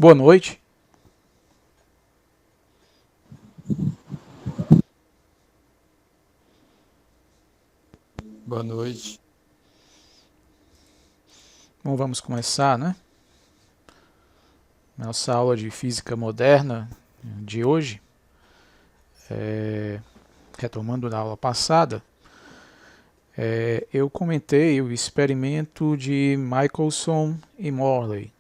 Boa noite. Boa noite. Bom, vamos começar, né? Nossa aula de física moderna de hoje. Retomando da aula passada, eu comentei o experimento de Michelson e Morley.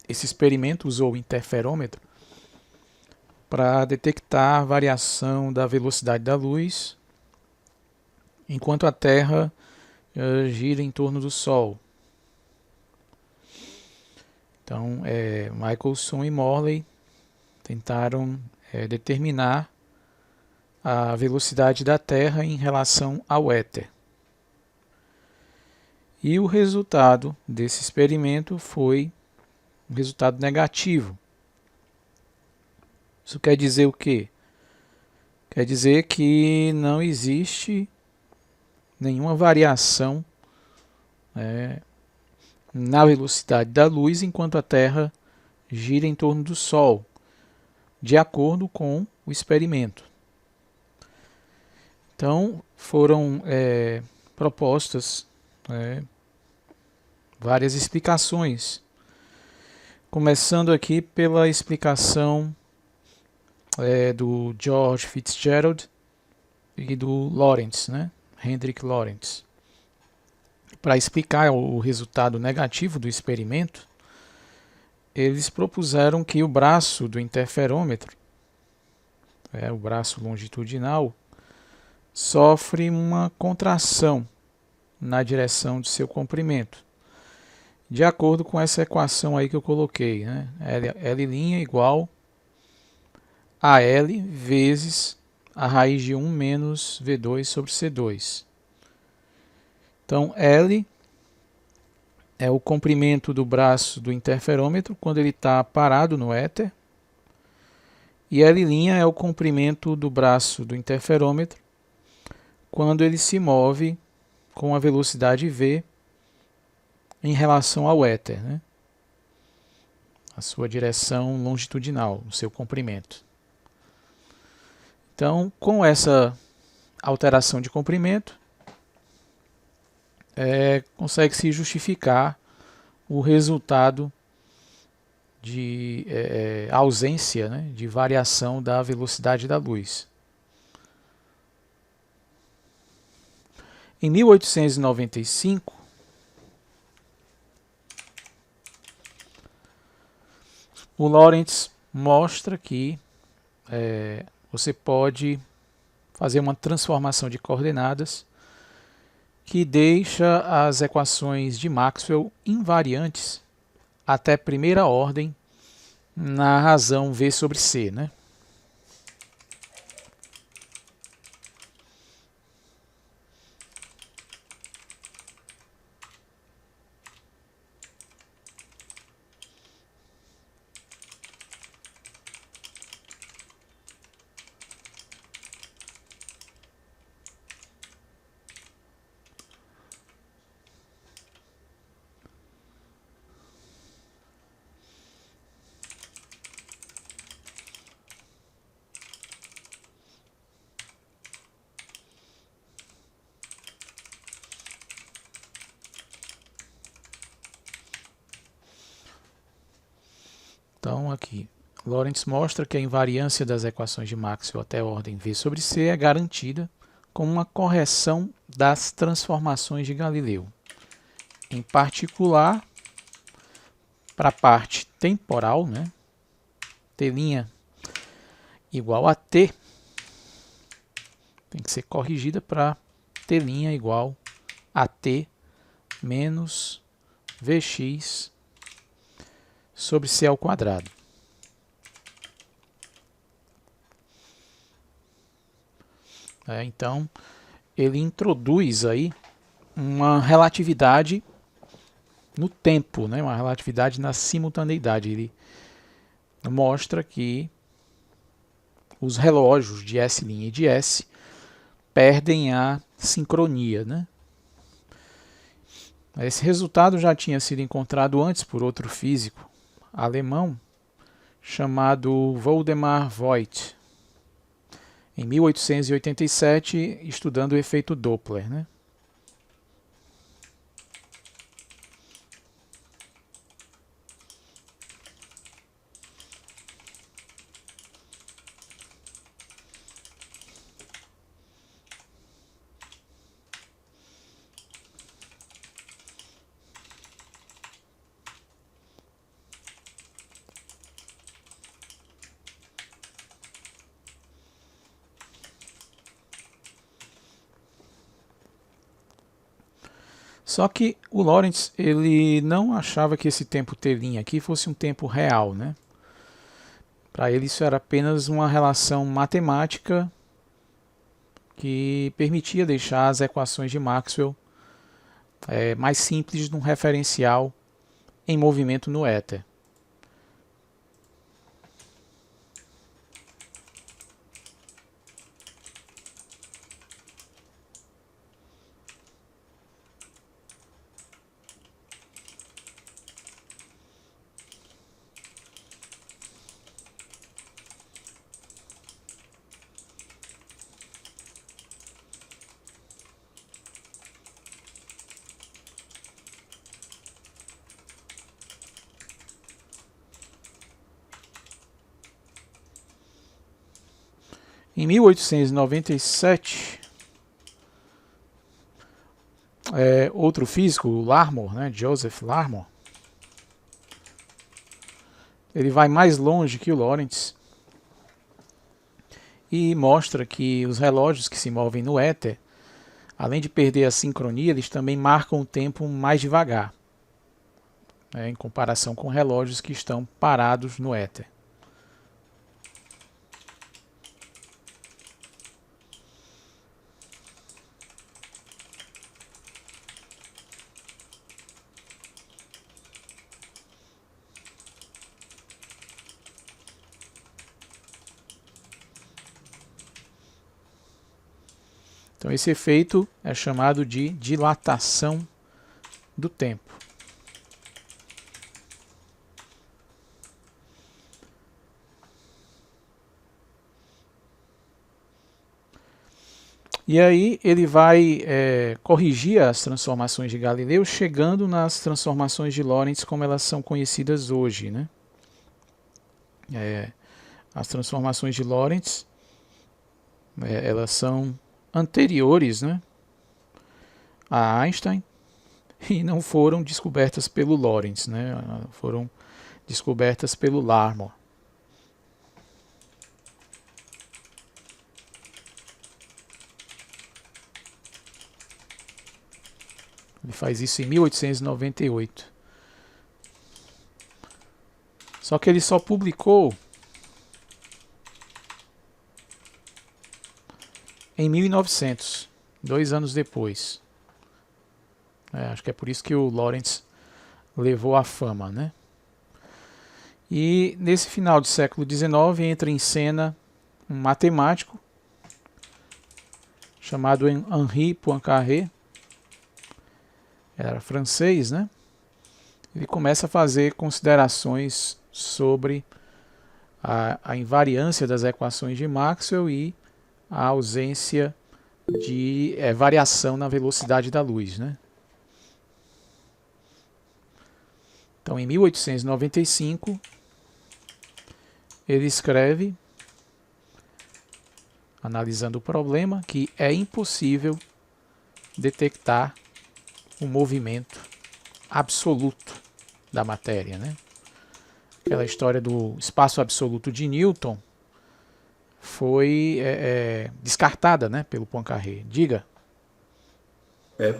Esse experimento usou o interferômetro para detectar a variação da velocidade da luz enquanto a Terra gira em torno do Sol. Então, Michelson e Morley tentaram determinar a velocidade da Terra em relação ao éter. E o resultado desse experimento foi um resultado negativo. Isso quer dizer o quê? Quer dizer que não existe nenhuma variação na velocidade da luz enquanto a Terra gira em torno do Sol, de acordo com o experimento. Então, foram propostas várias explicações, começando aqui pela explicação do George Fitzgerald e do Lorentz, né? Hendrik Lorentz. Para explicar o resultado negativo do experimento, eles propuseram que o braço do interferômetro, o braço longitudinal, sofre uma contração na direção de seu comprimento, de acordo com essa equação aí que eu coloquei, né? L' igual a L vezes a raiz de 1 menos V2 sobre C2. Então, L é o comprimento do braço do interferômetro quando ele está parado no éter, e L' é o comprimento do braço do interferômetro quando ele se move com a velocidade v em relação ao éter, né? A sua direção longitudinal, o seu comprimento. Então, com essa alteração de comprimento, consegue-se justificar o resultado de ausência, né, de variação da velocidade da luz. Em 1895, o Lorentz mostra que você pode fazer uma transformação de coordenadas que deixa as equações de Maxwell invariantes até primeira ordem na razão V sobre C, né? Então, aqui, Lorentz mostra que a invariância das equações de Maxwell até a ordem V sobre C é garantida com uma correção das transformações de Galileu. Em particular, para a parte temporal, né, T' igual a T, tem que ser corrigida para T' igual a T menos Vx sobre C ao quadrado. Então, ele introduz aí uma relatividade no tempo, né? Uma relatividade na simultaneidade. Ele mostra que os relógios de S' e de S perdem a sincronia, né? Esse resultado já tinha sido encontrado antes por outro físico alemão chamado Woldemar Voigt, em 1887, estudando o efeito Doppler, né? Só que o Lorentz ele não achava que esse tempo T' aqui fosse um tempo real, né? Para ele isso era apenas uma relação matemática que permitia deixar as equações de Maxwell mais simples num referencial em movimento no éter. Em 1897, outro físico, o Larmor, né, Joseph Larmor, ele vai mais longe que o Lorentz e mostra que os relógios que se movem no éter, além de perder a sincronia, eles também marcam o tempo mais devagar, em comparação com relógios que estão parados no éter. Então esse efeito é chamado de dilatação do tempo. E aí ele vai corrigir as transformações de Galileu, chegando nas transformações de Lorentz como elas são conhecidas hoje, né? As transformações de Lorentz, elas são anteriores, né, a Einstein e não foram descobertas pelo Lorentz, né? Foram descobertas pelo Larmor. Ele faz isso em 1898. Só que ele só publicou em 1900, 2 anos depois. Acho que é por isso que o Lorentz levou a fama, né? E nesse final do século XIX entra em cena um matemático chamado Henri Poincaré, era francês, né? Ele começa a fazer considerações sobre a invariância das equações de Maxwell e a ausência de variação na velocidade da luz, né? Então, em 1895, ele escreve, analisando o problema, que é impossível detectar o movimento absoluto da matéria, né? Aquela história do espaço absoluto de Newton foi descartada, né, pelo Poincaré. Diga.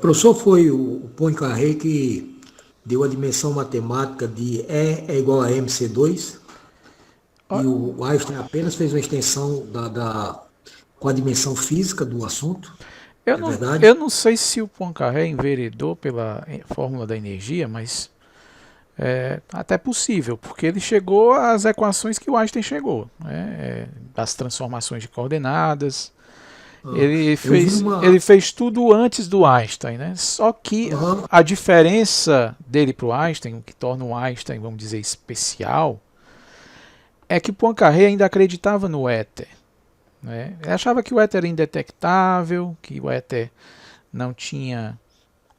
Professor, foi o Poincaré que deu a dimensão matemática de E é igual a mc2 e o Einstein apenas fez uma extensão com a dimensão física do assunto. Eu É não, verdade? eu não sei se o Poincaré enveredou pela fórmula da energia, mas é até possível, porque ele chegou às equações que o Einstein chegou, né? Das transformações de coordenadas. Eu vi Ele uma. fez tudo antes do Einstein, né? Só que Aham. a diferença dele para o Einstein, o que torna o Einstein, vamos dizer, especial, é que Poincaré ainda acreditava no éter. Né? Ele achava que o éter era indetectável, que o éter não tinha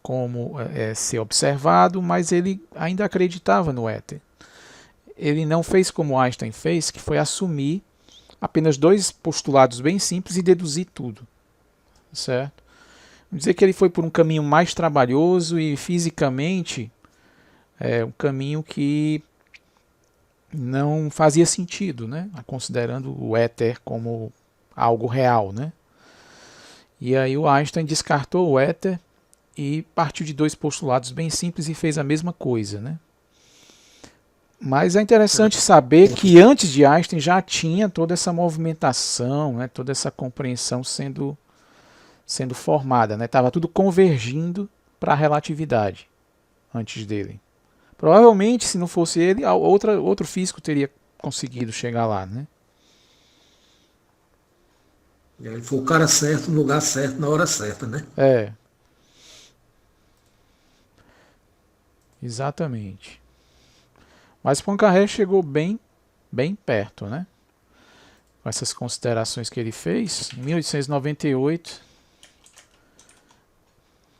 como ser observado, mas ele ainda acreditava no éter. Ele não fez como Einstein fez, que foi assumir apenas dois postulados bem simples e deduzir tudo, certo? Vamos dizer que ele foi por um caminho mais trabalhoso e fisicamente um caminho que não fazia sentido, né? Considerando o éter como algo real, né? E aí o Einstein descartou o éter e partiu de dois postulados bem simples e fez a mesma coisa, né? Mas é interessante saber que antes de Einstein já tinha toda essa movimentação, né? Toda essa compreensão sendo formada, né? Tava tudo convergindo para a relatividade antes dele. Provavelmente, se não fosse ele, outro físico teria conseguido chegar lá, né? Ele foi o cara certo, no lugar certo, na hora certa, né? É, exatamente. Mas Poincaré chegou bem perto, né? Com essas considerações que ele fez. Em 1898,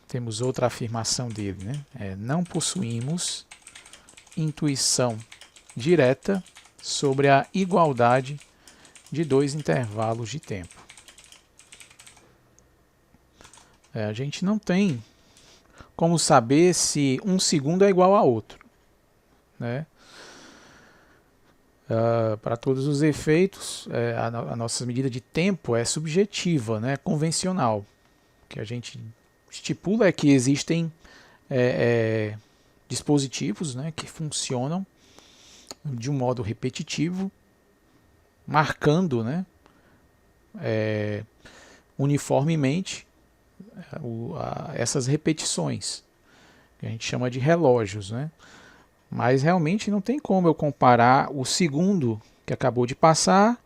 temos outra afirmação dele, né? Não possuímos intuição direta sobre a igualdade de dois intervalos de tempo. A gente não tem como saber se um segundo é igual a outro, né? Para todos os efeitos, a nossa medida de tempo é subjetiva, né? Convencional. O que a gente estipula é que existem dispositivos, né, que funcionam de um modo repetitivo, marcando, né, uniformemente essas repetições, que a gente chama de relógios, né? Mas realmente não tem como eu comparar o segundo que acabou de passar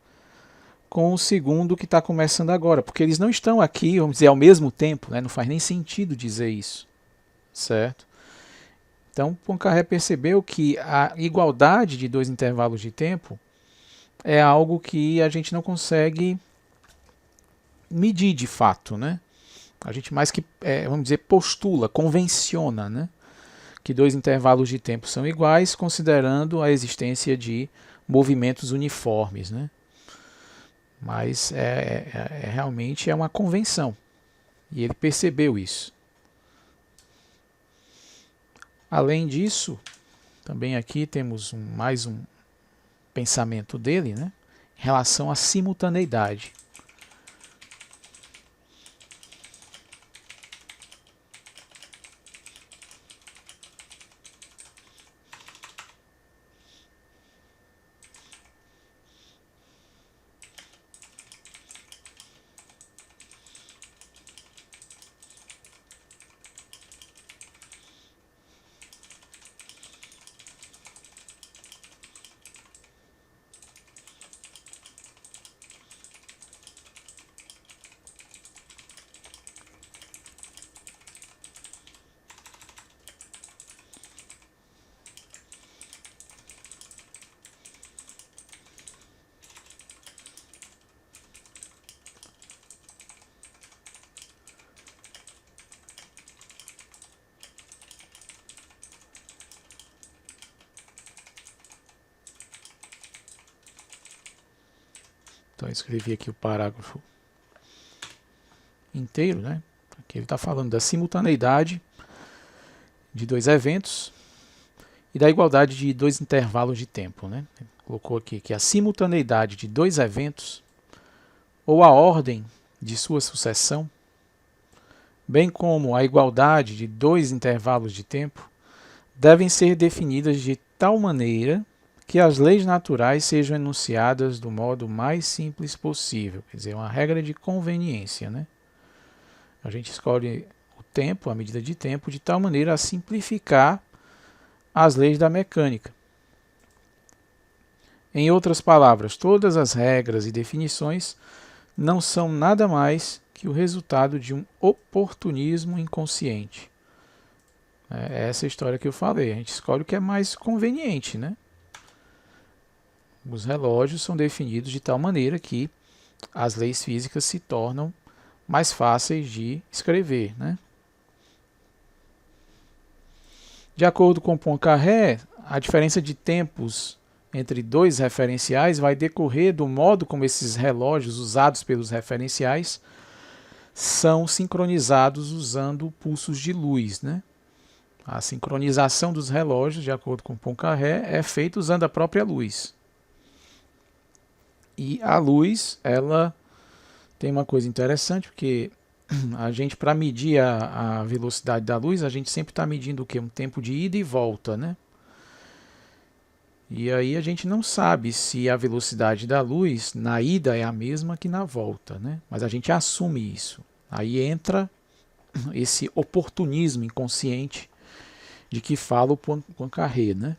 com o segundo que está começando agora, porque eles não estão aqui, vamos dizer, ao mesmo tempo, né? Não faz nem sentido dizer isso, certo? Então, Poincaré percebeu que a igualdade de dois intervalos de tempo é algo que a gente não consegue medir de fato, né? A gente mais que, vamos dizer, postula, convenciona, né? Que dois intervalos de tempo são iguais, considerando a existência de movimentos uniformes, né? Mas realmente é uma convenção, e ele percebeu isso. Além disso, também aqui temos mais um pensamento dele, né? Em relação à simultaneidade. Então eu escrevi aqui o parágrafo inteiro, né? Aqui ele está falando da simultaneidade de dois eventos e da igualdade de dois intervalos de tempo, né? Ele colocou aqui que a simultaneidade de dois eventos ou a ordem de sua sucessão, bem como a igualdade de dois intervalos de tempo, devem ser definidas de tal maneira que as leis naturais sejam enunciadas do modo mais simples possível, quer dizer, uma regra de conveniência, né? A gente escolhe o tempo, a medida de tempo, de tal maneira a simplificar as leis da mecânica. Em outras palavras, todas as regras e definições não são nada mais que o resultado de um oportunismo inconsciente. É essa história que eu falei. A gente escolhe o que é mais conveniente, né? Os relógios são definidos de tal maneira que as leis físicas se tornam mais fáceis de escrever, né? De acordo com Poincaré, a diferença de tempos entre dois referenciais vai decorrer do modo como esses relógios usados pelos referenciais são sincronizados usando pulsos de luz, né? A sincronização dos relógios, de acordo com Poincaré, é feita usando a própria luz. E a luz, ela tem uma coisa interessante, porque a gente, para medir a velocidade da luz, a gente sempre está medindo o quê? Um tempo de ida e volta, né? E aí a gente não sabe se a velocidade da luz na ida é a mesma que na volta, né? Mas a gente assume isso. Aí entra esse oportunismo inconsciente de que fala o Poincaré, né?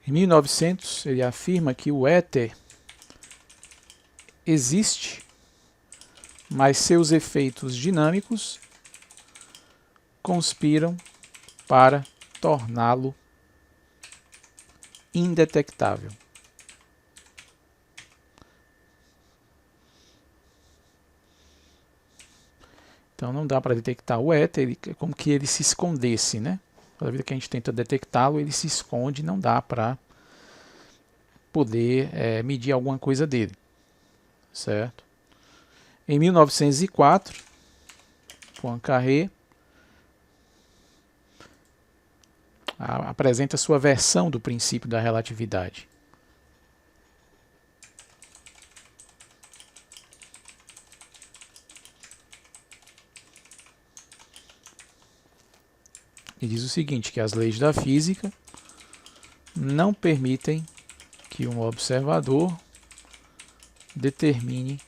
Em 1900, ele afirma que o éter existe, mas seus efeitos dinâmicos conspiram para torná-lo indetectável. Então não dá para detectar o éter, é como que ele se escondesse, né? Toda vida que a gente tenta detectá-lo, ele se esconde, não dá para poder medir alguma coisa dele, certo? Em 1904, Poincaré apresenta sua versão do princípio da relatividade. E diz o seguinte, que as leis da física não permitem que um observador determine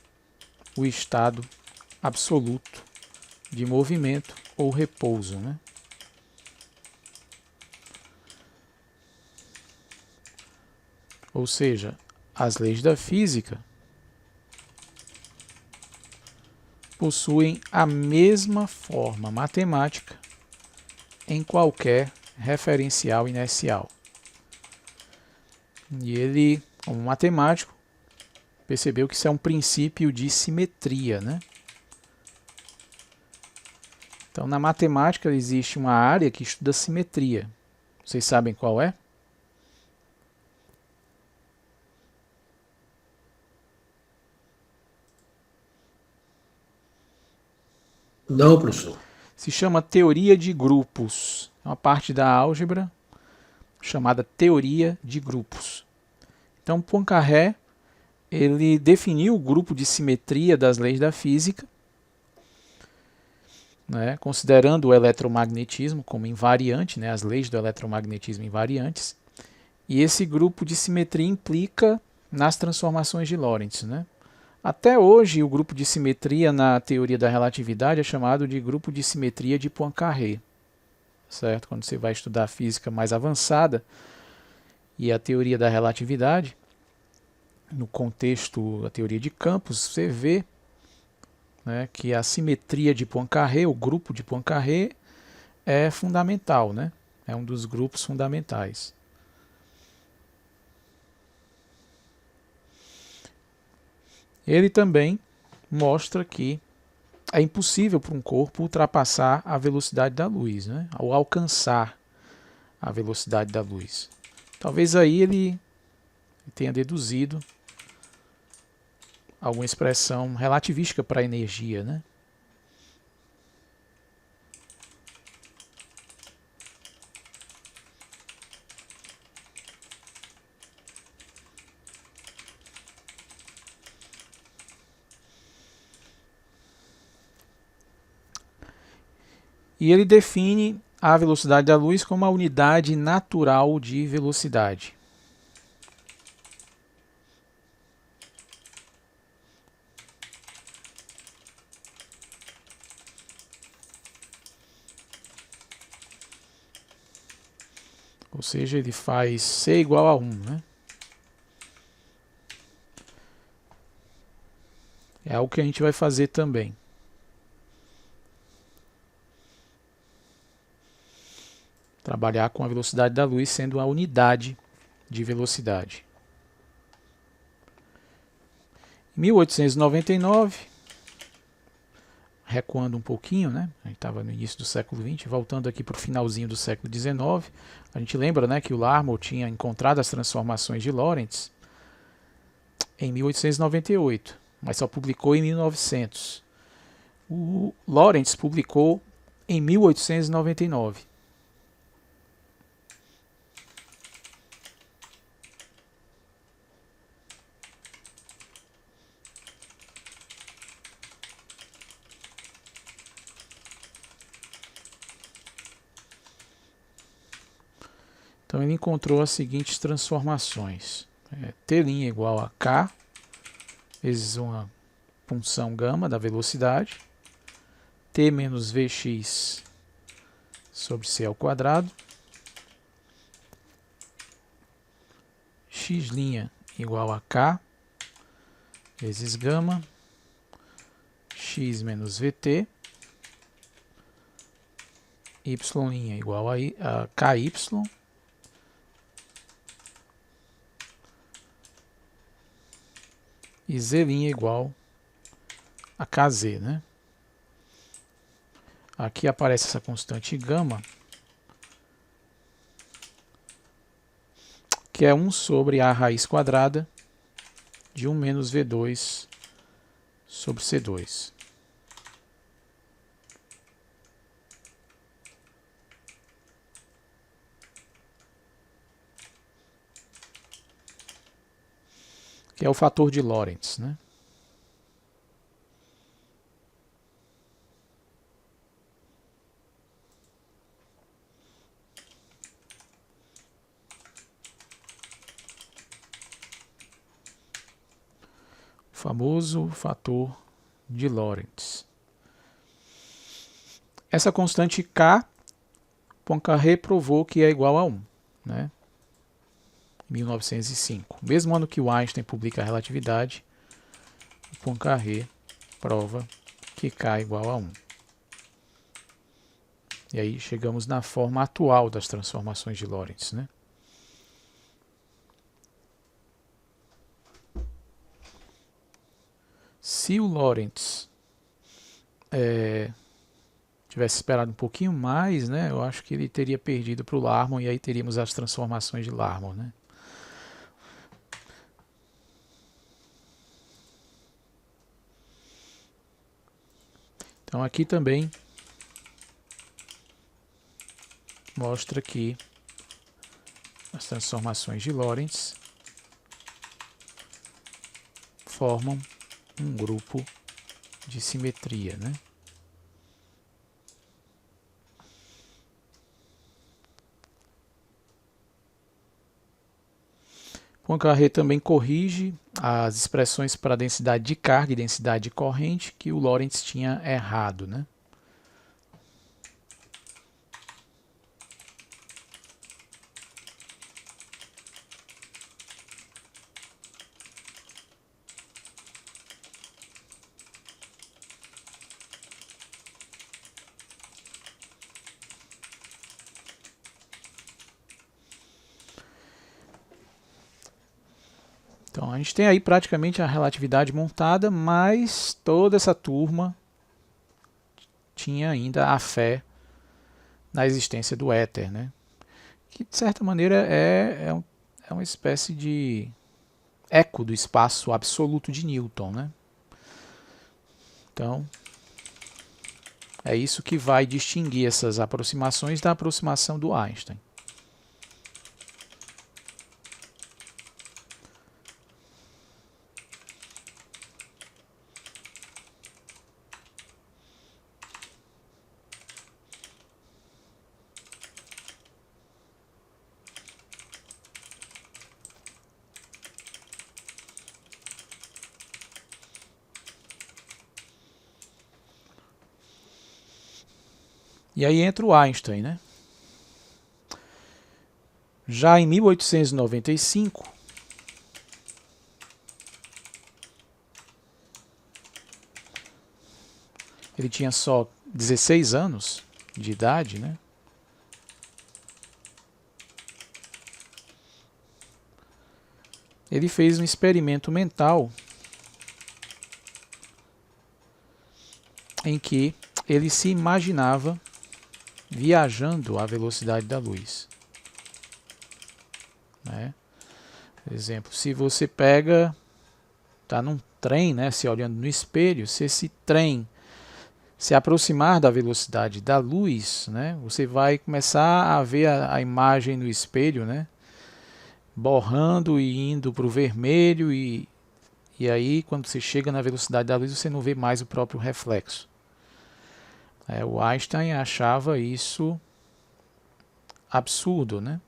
o estado absoluto de movimento ou repouso, né? Ou seja, as leis da física possuem a mesma forma matemática em qualquer referencial inercial. E ele, como matemático, percebeu que isso é um princípio de simetria, né? Então, na matemática existe uma área que estuda simetria. Vocês sabem qual é? Não, professor. Se chama teoria de grupos. É uma parte da álgebra chamada teoria de grupos. Então, Poincaré ele definiu o grupo de simetria das leis da física, né, considerando o eletromagnetismo como invariante, né, as leis do eletromagnetismo invariantes, e esse grupo de simetria implica nas transformações de Lorentz, né? Até hoje, o grupo de simetria na teoria da relatividade é chamado de grupo de simetria de Poincaré, certo? Quando você vai estudar física mais avançada e a teoria da relatividade, no contexto da teoria de campos, você vê, né, que a simetria de Poincaré, o grupo de Poincaré, é fundamental, né? É um dos grupos fundamentais. Ele também mostra que é impossível para um corpo ultrapassar a velocidade da luz, né? Ou alcançar a velocidade da luz. Talvez aí ele tenha deduzido alguma expressão relativística para a energia, né? E ele define a velocidade da luz como a unidade natural de velocidade. Ou seja, ele faz C igual a 1, né? É algo que a gente vai fazer também. Trabalhar com a velocidade da luz sendo a unidade de velocidade. Em 1899, recuando um pouquinho, né? A gente estava no início do século XX, voltando aqui para o finalzinho do século XIX, a gente lembra, né, que o Larmor tinha encontrado as transformações de Lorentz em 1898, mas só publicou em 1900. O Lorentz publicou em 1899. Então ele encontrou as seguintes transformações. T' igual a K, vezes uma função gama da velocidade, T menos Vx sobre C ao quadrado, x' igual a K, vezes gama, x menos Vt, y' igual a Ky, e z' igual a Kz, né? Aqui aparece essa constante gama, que é 1 sobre a raiz quadrada de 1 menos V2 sobre C2. Que é o fator de Lorentz, né? O famoso fator de Lorentz. Essa constante K, Poincaré provou que é igual a 1, né? Em 1905. Mesmo ano que o Einstein publica a relatividade, o Poincaré prova que K é igual a 1. E aí chegamos na forma atual das transformações de Lorentz, né? Se o Lorentz tivesse esperado um pouquinho mais, né, eu acho que ele teria perdido para o Larmor e aí teríamos as transformações de Larmor, né? Então aqui também mostra que as transformações de Lorentz formam um grupo de simetria, né? Poincaré também corrige as expressões para densidade de carga e densidade de corrente que o Lorentz tinha errado, né? Então a gente tem aí praticamente a relatividade montada, mas toda essa turma tinha ainda a fé na existência do éter, né? Que de certa maneira é uma espécie de eco do espaço absoluto de Newton, né? Então é isso que vai distinguir essas aproximações da aproximação do Einstein. E aí entra o Einstein, né? Já em 1895, ele tinha só 16 anos de idade, né? Ele fez um experimento mental em que ele se imaginava viajando à velocidade da luz. Né? Por exemplo, se você está num trem, né, se olhando no espelho, se esse trem se aproximar da velocidade da luz, né, você vai começar a ver a imagem no espelho, né, borrando e indo para o vermelho, e aí quando você chega na velocidade da luz você não vê mais o próprio reflexo. O Einstein achava isso absurdo, né?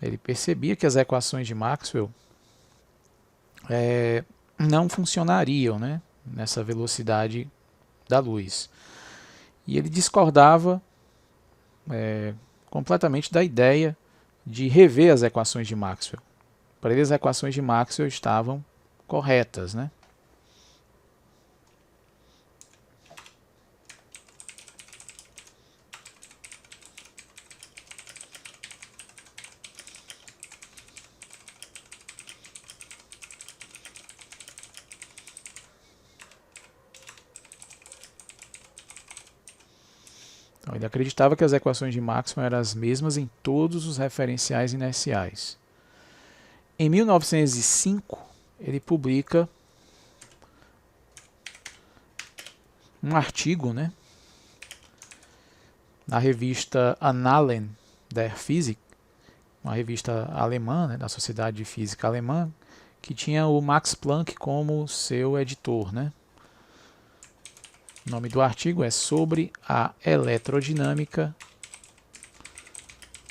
Ele percebia que as equações de Maxwell não funcionariam, né, nessa velocidade da luz. E ele discordava completamente da ideia de rever as equações de Maxwell. Para ele, as equações de Maxwell estavam corretas, né? Então, ele acreditava que as equações de Maxwell eram as mesmas em todos os referenciais inerciais. Em 1905, ele publica um artigo, né, na revista Annalen der Physik, uma revista alemã, né, da Sociedade de Física Alemã, que tinha o Max Planck como seu editor, né? O nome do artigo é sobre a eletrodinâmica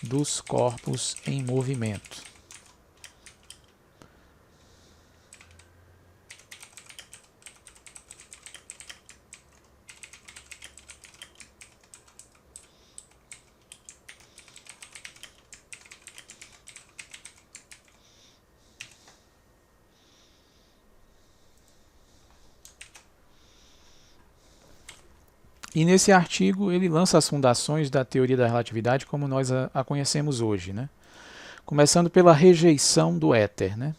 dos corpos em movimento. E nesse artigo ele lança as fundações da teoria da relatividade como nós a conhecemos hoje, né? Começando pela rejeição do éter, né?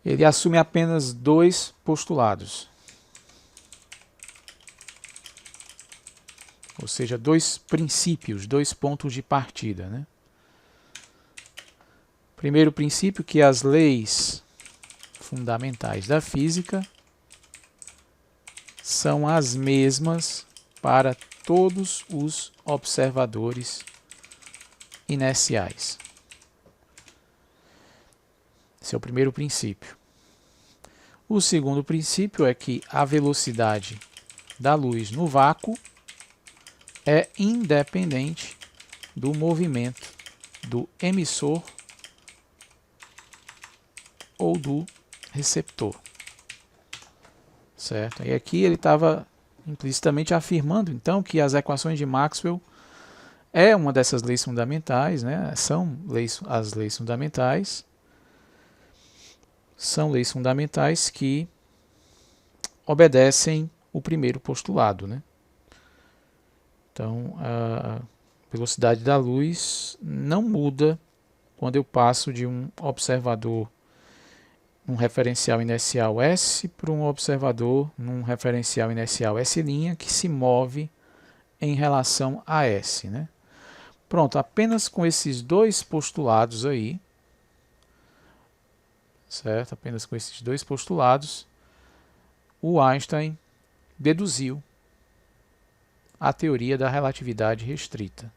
Ele assume apenas dois postulados, ou seja, dois princípios, dois pontos de partida, né? Primeiro princípio, que as leis fundamentais da física são as mesmas para todos os observadores inerciais. Esse é o primeiro princípio. O segundo princípio é que a velocidade da luz no vácuo é independente do movimento do emissor ou do receptor. Certo? E aqui ele estava implicitamente afirmando, então, que as equações de Maxwell é uma dessas leis fundamentais, né? As leis fundamentais. São leis fundamentais que obedecem o primeiro postulado, né? Então, a velocidade da luz não muda quando eu passo de um observador num referencial inercial S para um observador num referencial inercial S', que se move em relação a S, né? Pronto, apenas com esses dois postulados aí, certo? Apenas com esses dois postulados, o Einstein deduziu a teoria da relatividade restrita.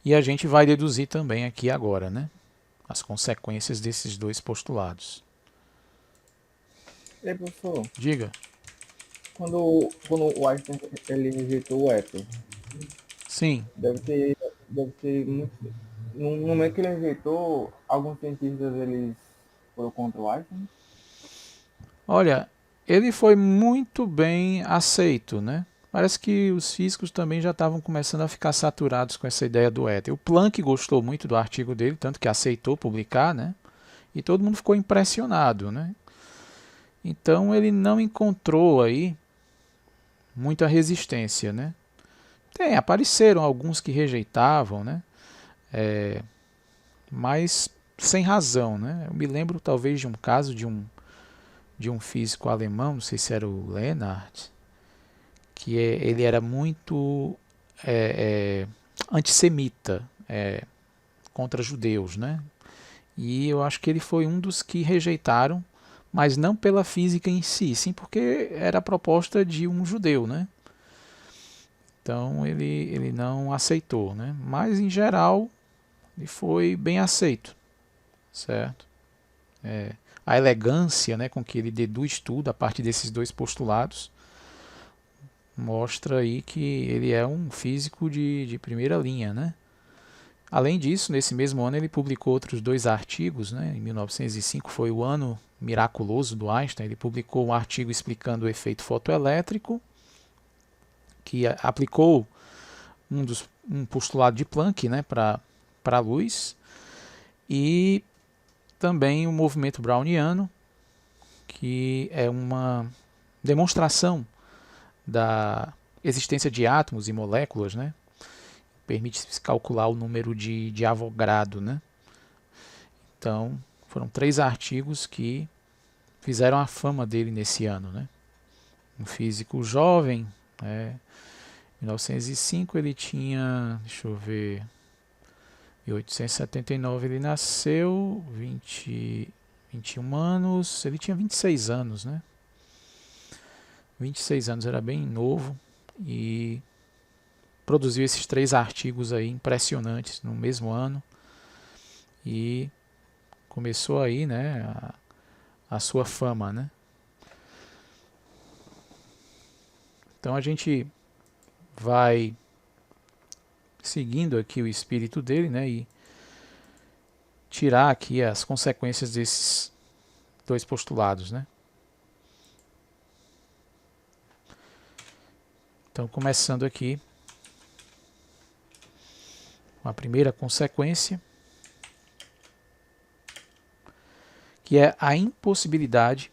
E a gente vai deduzir também aqui agora, né, as consequências desses dois postulados. E aí, professor, Diga. quando o Einstein ele rejeitou o éter, Sim. deve ter muito, no momento que ele rejeitou, alguns cientistas eles foram contra o Einstein. Olha, ele foi muito bem aceito, né? Parece que os físicos também já estavam começando a ficar saturados com essa ideia do éter. O Planck gostou muito do artigo dele, tanto que aceitou publicar, né? E todo mundo ficou impressionado, né? Então ele não encontrou aí muita resistência, né? Apareceram alguns que rejeitavam, né? Mas sem razão, né? Eu me lembro talvez de um caso de um físico alemão, não sei se era o Leonhard, que ele era muito antissemita, contra judeus, né? E eu acho que ele foi um dos que rejeitaram, mas não pela física em si, sim porque era a proposta de um judeu, né? Então ele não aceitou, né? Mas em geral ele foi bem aceito, certo? A elegância, né, com que ele deduz tudo a partir desses dois postulados mostra aí que ele é um físico de primeira linha, né? Além disso, nesse mesmo ano ele publicou outros 2 artigos, né? Em 1905 foi o ano miraculoso do Einstein. Ele publicou um artigo explicando o efeito fotoelétrico, que aplicou um postulado de Planck, né, para a luz, e também o movimento browniano, que é uma demonstração da existência de átomos e moléculas, né? Permite se calcular o número de Avogadro, né? Então, foram 3 artigos que fizeram a fama dele nesse ano, né? Um físico jovem, em 1905 ele tinha, deixa eu ver, em 1879 ele nasceu, 21 anos, ele tinha 26 anos, né? 26 anos, era bem novo e produziu esses 3 artigos aí impressionantes no mesmo ano e começou aí, né, a sua fama, né? Então a gente vai seguindo aqui o espírito dele, né, e tirar aqui as consequências desses 2 postulados, né? Então, começando aqui com a primeira consequência, que é a impossibilidade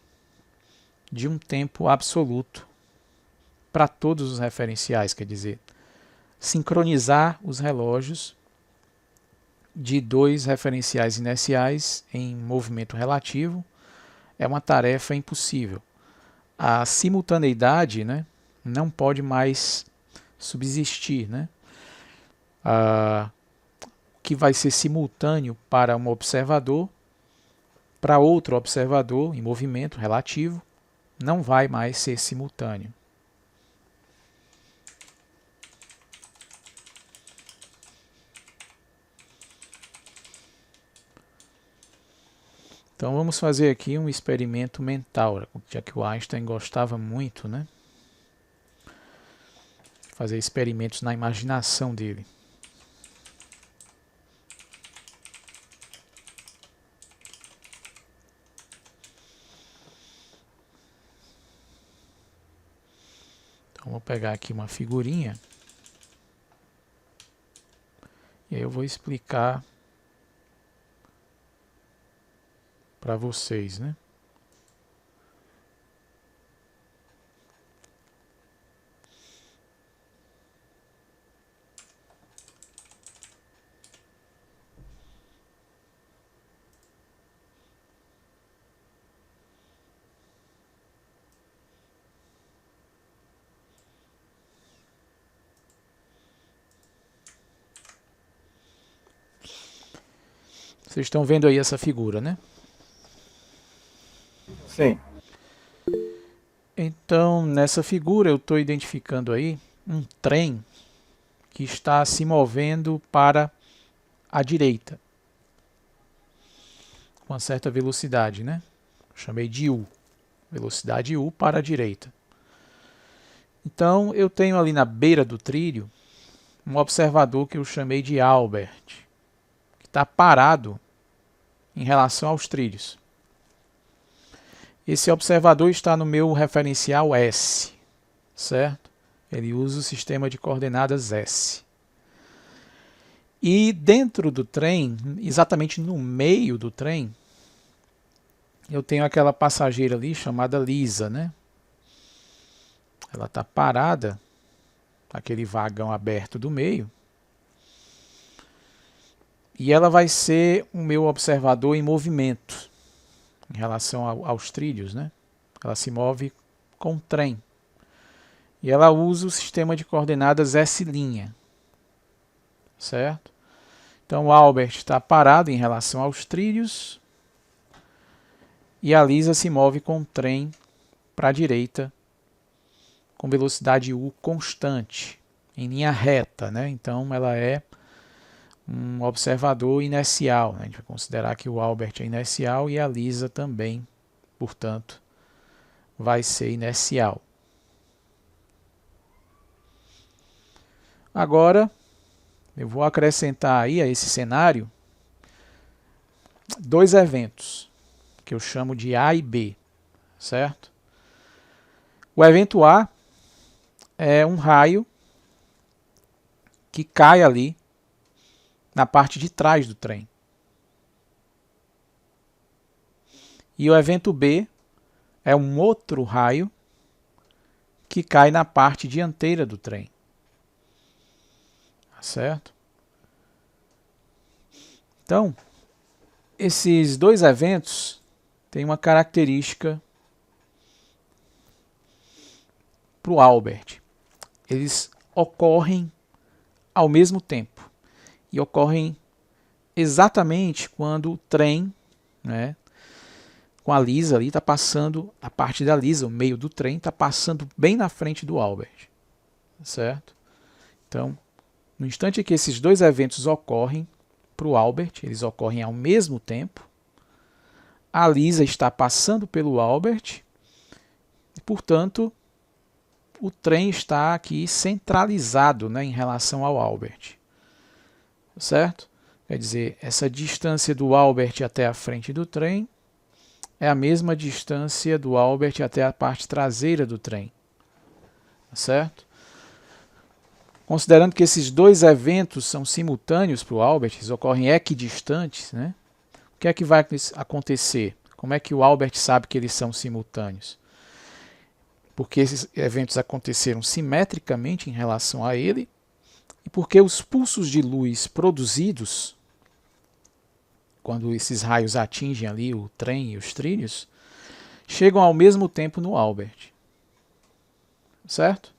de um tempo absoluto para todos os referenciais, quer dizer, sincronizar os relógios de 2 referenciais inerciais em movimento relativo é uma tarefa impossível. A simultaneidade, né, não pode mais subsistir, né? Que vai ser simultâneo para um observador, para outro observador em movimento relativo, não vai mais ser simultâneo. Então vamos fazer aqui um experimento mental, já que o Einstein gostava muito, né? Fazer experimentos na imaginação dele. Então vou pegar aqui uma figurinha e aí eu vou explicar para vocês, né? Vocês estão vendo aí essa figura, né? Sim. Então, nessa figura eu estou identificando aí um trem que está se movendo para a direita, com uma certa velocidade, né? Chamei de U, velocidade U para a direita. Então, eu tenho ali na beira do trilho um observador que eu chamei de Albert, está parado em relação aos trilhos. Esse observador está no meu referencial S, certo? Ele usa o sistema de coordenadas S. E dentro do trem, exatamente no meio do trem, eu tenho aquela passageira ali chamada Lisa, né? Ela está parada, aquele vagão aberto do meio, e ela vai ser o meu observador em movimento em relação aos trilhos, né? Ela se move com o trem. E ela usa o sistema de coordenadas S', certo? Então o Albert está parado em relação aos trilhos e a Lisa se move com o trem para a direita com velocidade U constante, em linha reta, né? Então ela é um observador inercial, né? A gente vai considerar que o Albert é inercial e a Lisa também, portanto, vai ser inercial. Agora, eu vou acrescentar aí a esse cenário 2 eventos, que eu chamo de A e B, certo? O evento A é um raio que cai ali na parte de trás do trem. E o evento B é um outro raio que cai na parte dianteira do trem. Certo? Então, esses 2 eventos têm uma característica para o Albert. Eles ocorrem ao mesmo tempo e ocorrem exatamente quando o trem, né, com a Lisa ali, está passando, a parte da Lisa, o meio do trem, está passando bem na frente do Albert. Certo? Então, no instante em que esses 2 eventos ocorrem para o Albert, eles ocorrem ao mesmo tempo, a Lisa está passando pelo Albert e, portanto, o trem está aqui centralizado, né, em relação ao Albert. Certo? Quer dizer, essa distância do Albert até a frente do trem é a mesma distância do Albert até a parte traseira do trem. Certo? Considerando que esses 2 eventos são simultâneos para o Albert, eles ocorrem equidistantes, né? O que é que vai acontecer? Como é que o Albert sabe que eles são simultâneos? Porque esses eventos aconteceram simetricamente em relação a ele e porque os pulsos de luz produzidos, quando esses raios atingem ali o trem e os trilhos, chegam ao mesmo tempo no Albert. Certo?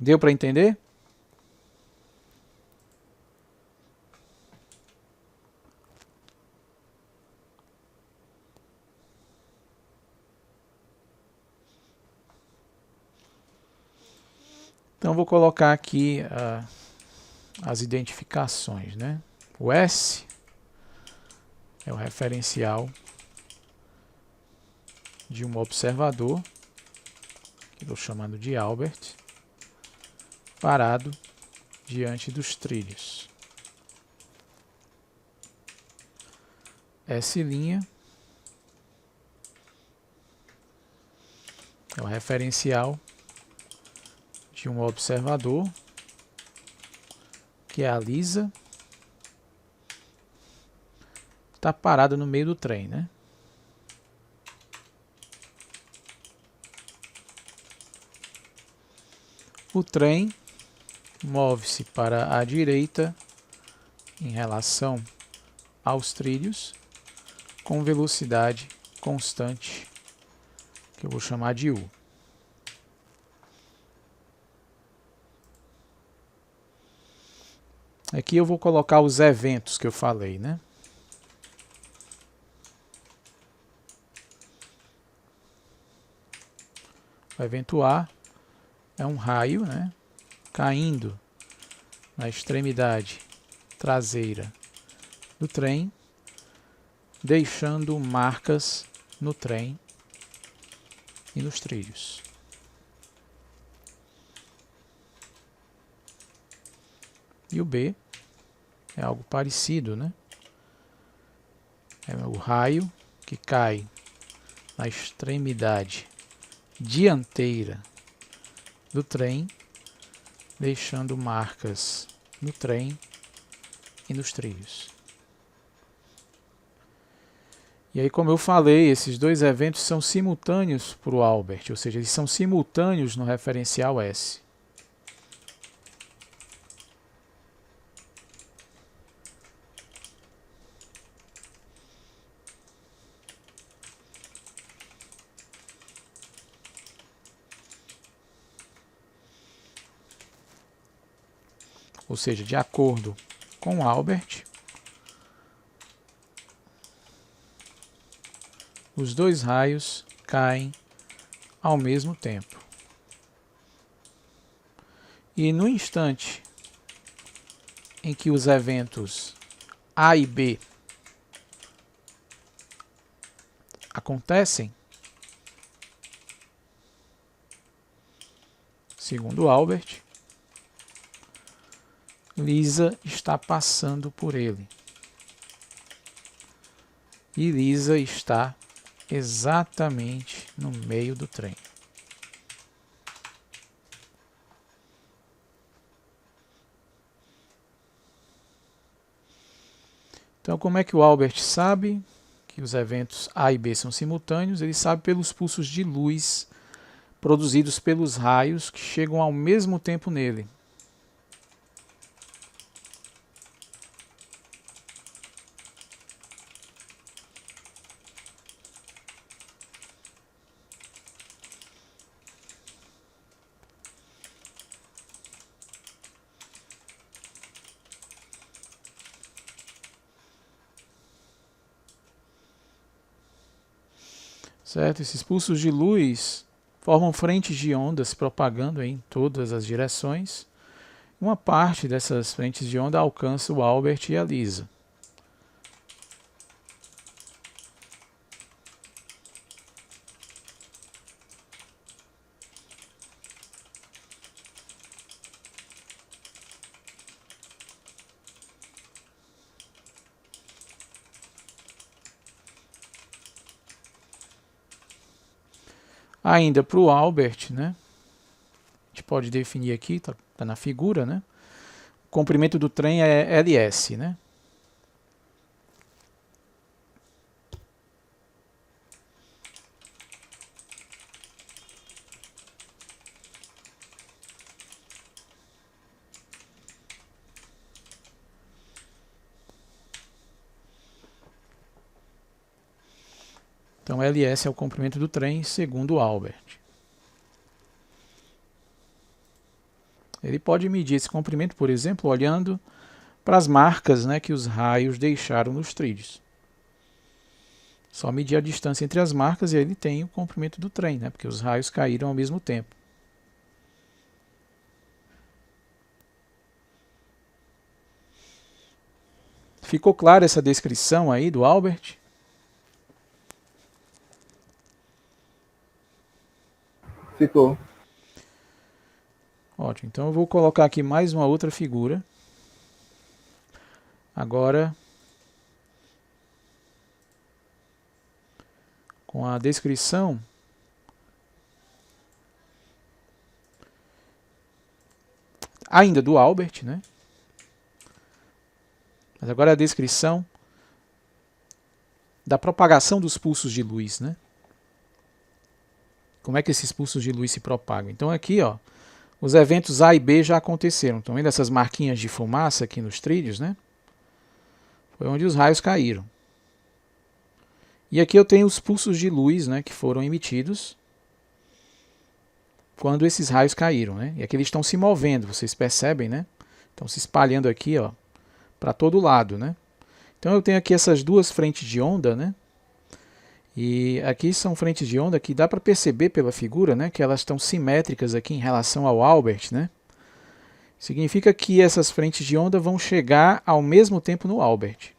Deu para entender? Então vou colocar aqui as identificações, né? O S é o referencial de um observador, que estou chamando de Albert, parado diante dos trilhos. S' é o referencial de um observador, que é a Lisa, está parada no meio do trem, né? O trem move-se para a direita em relação aos trilhos com velocidade constante, que eu vou chamar de U. Aqui eu vou colocar os eventos que eu falei, né? O evento A é um raio, né, caindo na extremidade traseira do trem, deixando marcas no trem e nos trilhos. E o B é algo parecido, né? É o raio que cai na extremidade dianteira do trem, deixando marcas no trem e nos trilhos. E aí, como eu falei, esses dois eventos são simultâneos para o Albert, ou seja, eles são simultâneos no referencial S. Ou seja, de acordo com Albert, os dois raios caem ao mesmo tempo. E no instante em que os eventos A e B acontecem, segundo Albert, Lisa está passando por ele. E Lisa está exatamente no meio do trem. Então, como é que o Albert sabe que os eventos A e B são simultâneos? Ele sabe pelos pulsos de luz produzidos pelos raios que chegam ao mesmo tempo nele. Certo? Esses pulsos de luz formam frentes de onda se propagando em todas as direções. Uma parte dessas frentes de onda alcança o Albert e a Lisa. Ainda para o Albert, né? A gente pode definir aqui, está na figura, né? O comprimento do trem é LS, né? Então, LS é o comprimento do trem, segundo o Albert. Ele pode medir esse comprimento, por exemplo, olhando para as marcas, né, que os raios deixaram nos trilhos. Só medir a distância entre as marcas e ele tem o comprimento do trem, né, porque os raios caíram ao mesmo tempo. Ficou clara essa descrição aí do Albert? Ficou. Ótimo, então eu vou colocar aqui mais uma outra figura. Agora, com a descrição ainda do Albert, né? Mas agora a descrição da propagação dos pulsos de luz, né? Como é que esses pulsos de luz se propagam? Então aqui, ó, os eventos A e B já aconteceram. Estão vendo essas marquinhas de fumaça aqui nos trilhos, né? Foi onde os raios caíram. E aqui eu tenho os pulsos de luz, né, que foram emitidos quando esses raios caíram, né? E aqui eles estão se movendo, vocês percebem, né? Estão se espalhando aqui, ó, para todo lado, né? Então eu tenho aqui essas duas frentes de onda, né? E aqui são frentes de onda que dá para perceber pela figura, né, que elas estão simétricas aqui em relação ao Albert, né? Significa que essas frentes de onda vão chegar ao mesmo tempo no Albert,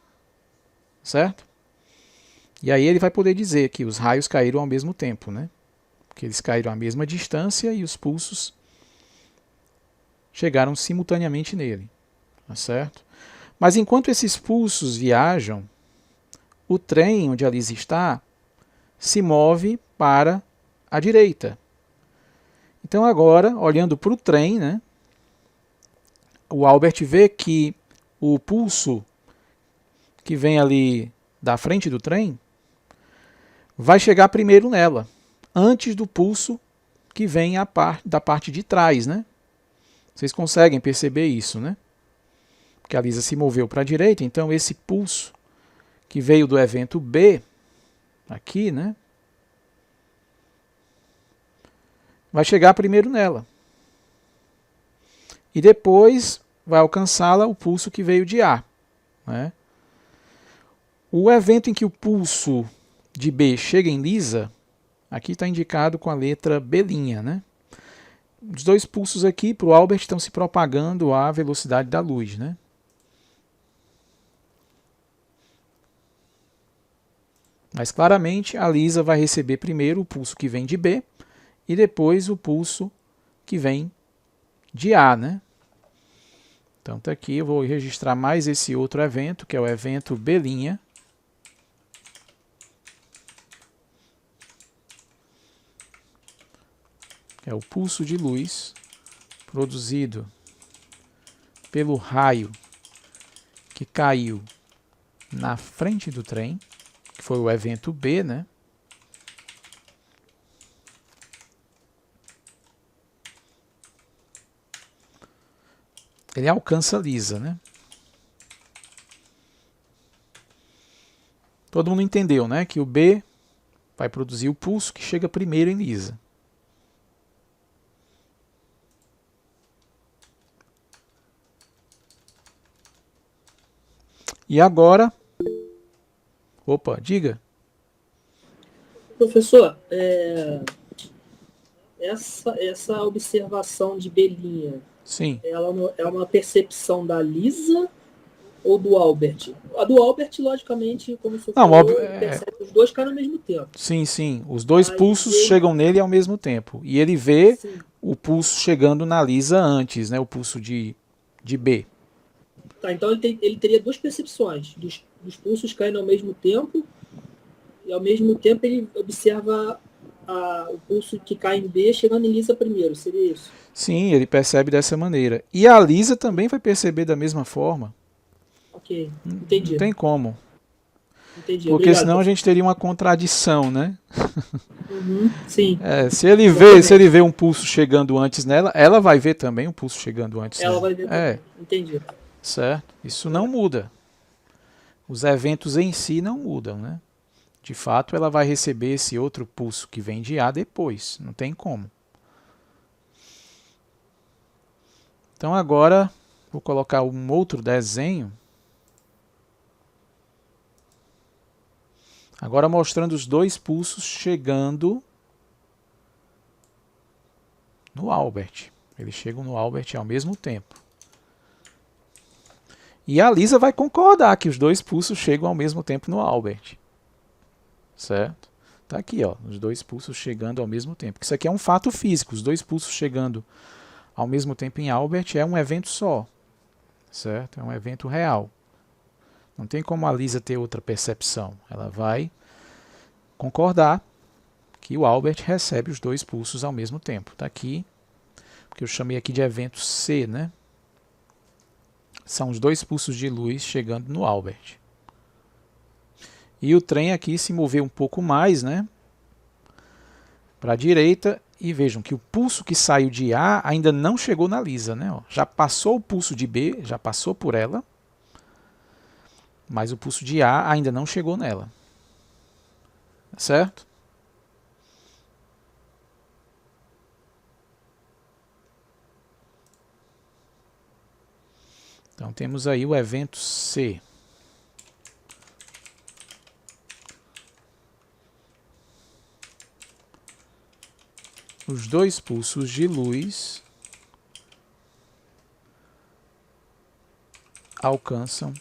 certo? E aí ele vai poder dizer que os raios caíram ao mesmo tempo, né? Porque eles caíram à mesma distância e os pulsos chegaram simultaneamente nele, tá certo? Mas enquanto esses pulsos viajam, o trem onde a Lisa está se move para a direita. Então agora, olhando para o trem, né, o Albert vê que o pulso que vem ali da frente do trem vai chegar primeiro nela, antes do pulso que vem da parte de trás, né? Vocês conseguem perceber isso, né? Que a Lisa se moveu para a direita, então esse pulso que veio do evento B, aqui, né? Vai chegar primeiro nela. E depois vai alcançá-la o pulso que veio de A, né? O evento em que o pulso de B chega em Lisa, aqui está indicado com a letra B', né? Os dois pulsos aqui para o Albert estão se propagando à velocidade da luz, né? Mas claramente a Lisa vai receber primeiro o pulso que vem de B e depois o pulso que vem de A, né? Então tá aqui, eu vou registrar mais esse outro evento, que é o evento B'. É o pulso de luz produzido pelo raio que caiu na frente do trem, que foi o evento B, né? Ele alcança Lisa, né? Todo mundo entendeu, né? Que o B vai produzir o pulso que chega primeiro em Lisa. E agora... Opa, diga. Professor, essa observação de Belinha, Sim. ela é uma percepção da Lisa ou do Albert? A do Albert, logicamente, como o senhor Não, falou, óbvio, ele percebe os dois caem ao mesmo tempo. Sim, sim. Os dois Mas pulsos ele- chegam nele ao mesmo tempo. E ele vê Sim. o pulso chegando na Lisa antes, né? O pulso de B. Tá, então ele teria duas percepções, dos pulsos caindo ao mesmo tempo, e ao mesmo tempo ele observa o pulso que cai em B chegando em Lisa primeiro, seria isso? Sim, ele percebe dessa maneira. E a Lisa também vai perceber da mesma forma. Ok, Não entendi. tem como. Entendi, Porque obrigado. senão a gente teria uma contradição, né? Uhum, sim, Se ele vê um pulso chegando antes nela, ela vai ver também um pulso chegando antes ela nela. vai ver também. Entendi. Certo. Isso não muda. Os eventos em si não mudam, né? De fato, ela vai receber esse outro pulso que vem de A depois. Não tem como. Então agora vou colocar um outro desenho. Agora mostrando os dois pulsos chegando no Albert. Eles chegam no Albert ao mesmo tempo. E a Lisa vai concordar que os dois pulsos chegam ao mesmo tempo no Albert. Certo? Tá aqui, ó, os dois pulsos chegando ao mesmo tempo. Isso aqui é um fato físico. Os dois pulsos chegando ao mesmo tempo em Albert é um evento só. Certo? É um evento real. Não tem como a Lisa ter outra percepção. Ela vai concordar que o Albert recebe os dois pulsos ao mesmo tempo. Está aqui, porque eu chamei aqui de evento C, né? São os dois pulsos de luz chegando no Albert. E o trem aqui se moveu um pouco mais, né? Para a direita, e vejam que o pulso que saiu de A ainda não chegou na Lisa, né? Ó, já passou o pulso de B, já passou por ela, mas o pulso de A ainda não chegou nela. Certo? Então temos aí o evento C. Os dois pulsos de luz alcançam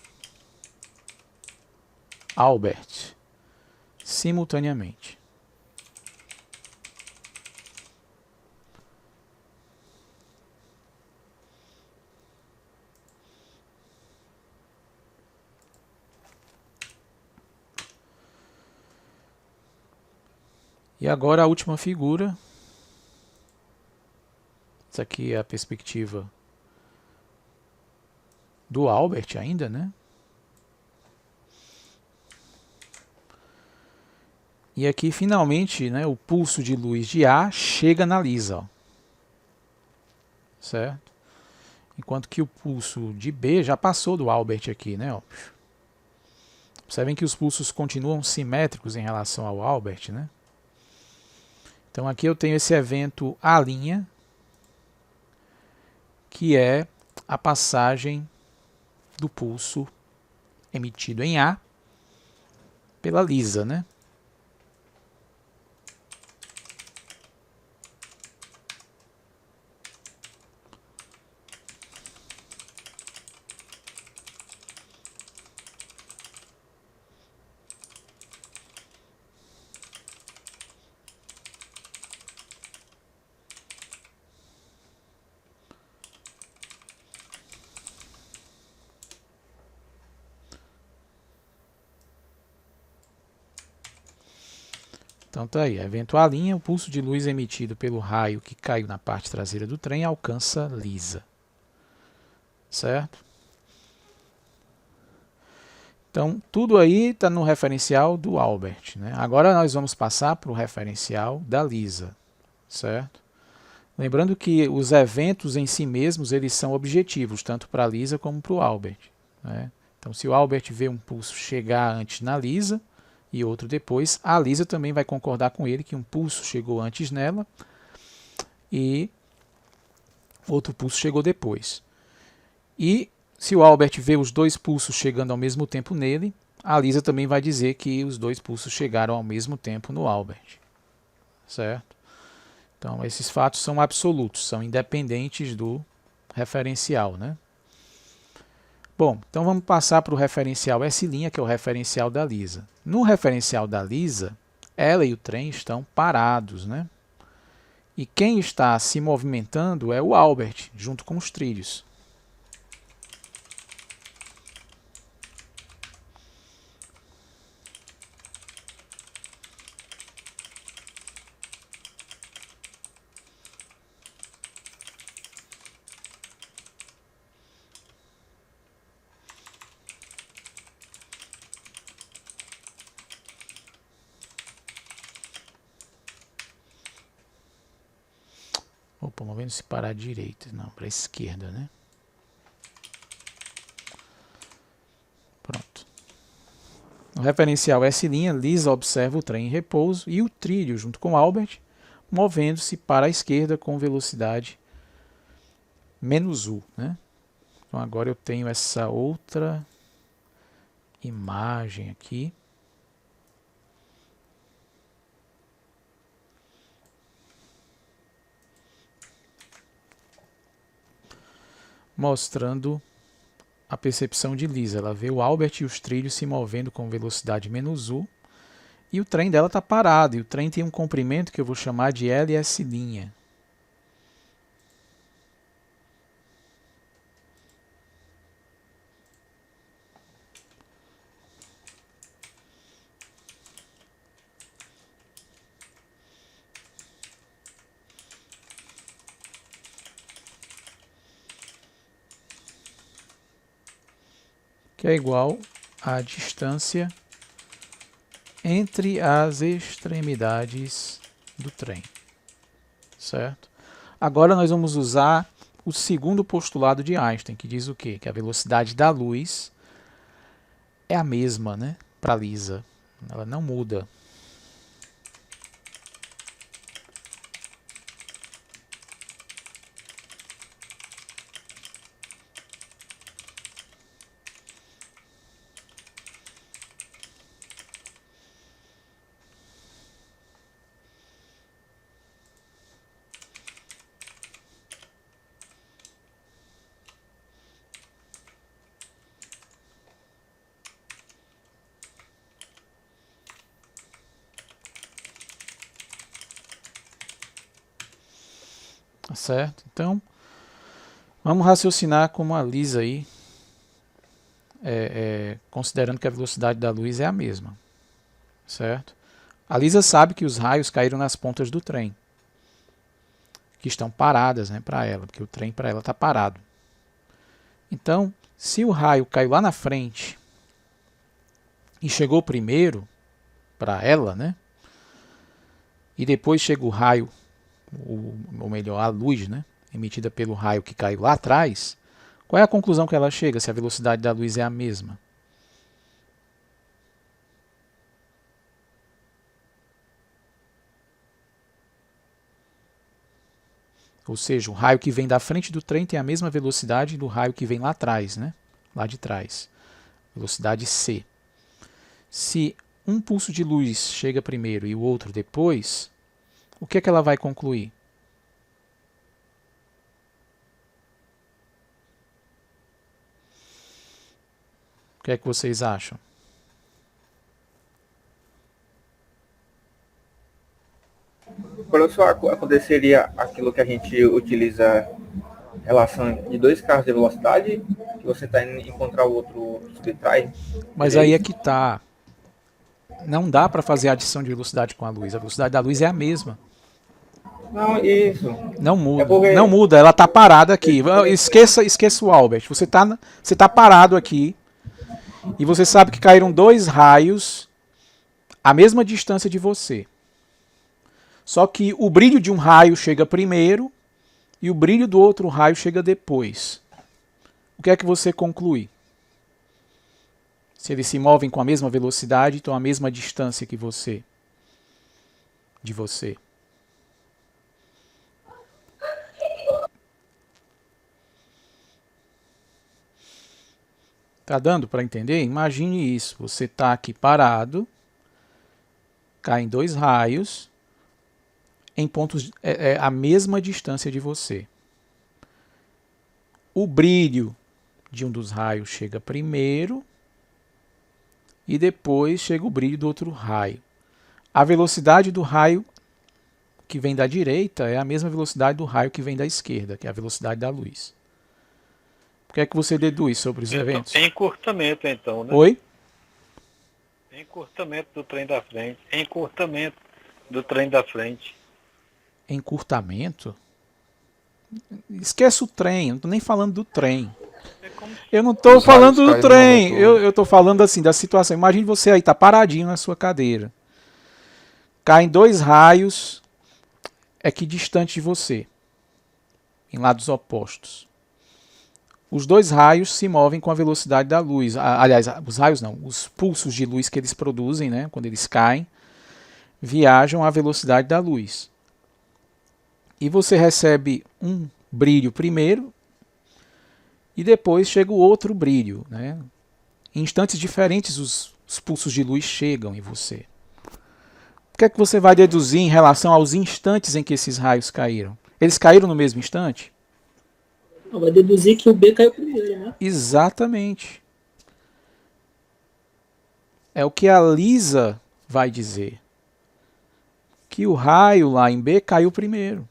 Albert simultaneamente. E agora a última figura. Essa aqui é a perspectiva do Albert ainda, né? E aqui finalmente, né, o pulso de luz de A chega na Lisa, ó. Certo? Enquanto que o pulso de B já passou do Albert aqui, né? Ó. Observem que os pulsos continuam simétricos em relação ao Albert, né? Então aqui eu tenho esse evento A', que é a passagem do pulso emitido em A pela Lisa, né? Então tá aí, evento A', o pulso de luz emitido pelo raio que caiu na parte traseira do trem alcança Lisa. Certo? Então tudo aí está no referencial do Albert, né? Agora nós vamos passar para o referencial da Lisa. Certo? Lembrando que os eventos em si mesmos eles são objetivos, tanto para a Lisa como para o Albert, né? Então se o Albert vê um pulso chegar antes na Lisa, e outro depois, a Lisa também vai concordar com ele que um pulso chegou antes nela e outro pulso chegou depois. E se o Albert vê os dois pulsos chegando ao mesmo tempo nele, a Lisa também vai dizer que os dois pulsos chegaram ao mesmo tempo no Albert. Certo? Então esses fatos são absolutos, são independentes do referencial, né? Bom, então vamos passar para o referencial S', que é o referencial da Lisa. No referencial da Lisa, ela e o trem estão parados, né? E quem está se movimentando é o Albert, junto com os trilhos. Opa, movendo-se para a direita, não, para a esquerda, né? Pronto. No referencial S', Lisa observa o trem em repouso e o trilho, junto com Albert, movendo-se para a esquerda com velocidade menos U, né? Então agora eu tenho essa outra imagem aqui. Mostrando a percepção de Lisa. Ela vê o Albert e os trilhos se movendo com velocidade menos U e o trem dela está parado. E o trem tem um comprimento que eu vou chamar de LS'. Que é igual à distância entre as extremidades do trem. Certo? Agora nós vamos usar o segundo postulado de Einstein, que diz o quê? Que a velocidade da luz é a mesma, né, para Lisa. Ela não muda. Tá certo? Então, vamos raciocinar como a Lisa aí, considerando que a velocidade da luz é a mesma. Certo? A Lisa sabe que os raios caíram nas pontas do trem, que estão paradas, né, para ela, porque o trem para ela está parado. Então, se o raio caiu lá na frente e chegou primeiro para ela, né, e depois chega o raio, ou melhor, a luz, né, emitida pelo raio que caiu lá atrás, qual é a conclusão que ela chega se a velocidade da luz é a mesma? Ou seja, o raio que vem da frente do trem tem a mesma velocidade do raio que vem lá atrás, né? Lá de trás. Velocidade c. Se um pulso de luz chega primeiro e o outro depois, o que é que ela vai concluir? O que é que vocês acham? Professor, aconteceria aquilo que a gente utiliza relação de dois carros de velocidade, que você está indo encontrar o outro subtrai. Mas aí é que tá. Não dá para fazer a adição de velocidade com a luz. A velocidade da luz é a mesma. Não, isso. Não muda. É porque... Não muda, ela tá parada aqui. Esqueça o Albert. Você tá parado aqui e você sabe que caíram dois raios à mesma distância de você. Só que o brilho de um raio chega primeiro e o brilho do outro raio chega depois. O que é que você conclui? Se eles se movem com a mesma velocidade, estão à mesma distância que você, de você. Tá dando para entender? Imagine isso. Você está aqui parado, caem dois raios em pontos a mesma distância de você. O brilho de um dos raios chega primeiro e depois chega o brilho do outro raio. A velocidade do raio que vem da direita é a mesma velocidade do raio que vem da esquerda, que é a velocidade da luz. O que é que você deduz sobre os eventos? Encurtamento, então, né? Oi? Encurtamento do trem da frente. Encurtamento do trem da frente. Encurtamento? Esquece o trem, eu não estou nem falando do trem. Eu não estou falando do trem, eu estou falando assim da situação. Imagine você aí, tá paradinho na sua cadeira. Caem dois raios aqui distante de você, em lados opostos. Os dois raios se movem com a velocidade da luz. Aliás, os raios não, os pulsos de luz que eles produzem, né, quando eles caem, viajam à velocidade da luz. E você recebe um brilho primeiro e depois chega o outro brilho, né? Em instantes diferentes os pulsos de luz chegam em você. O que é que você vai deduzir em relação aos instantes em que esses raios caíram? Eles caíram no mesmo instante? Não, vai deduzir que o B caiu primeiro, né? Exatamente. É o que a Lisa vai dizer. Que o raio lá em B caiu primeiro.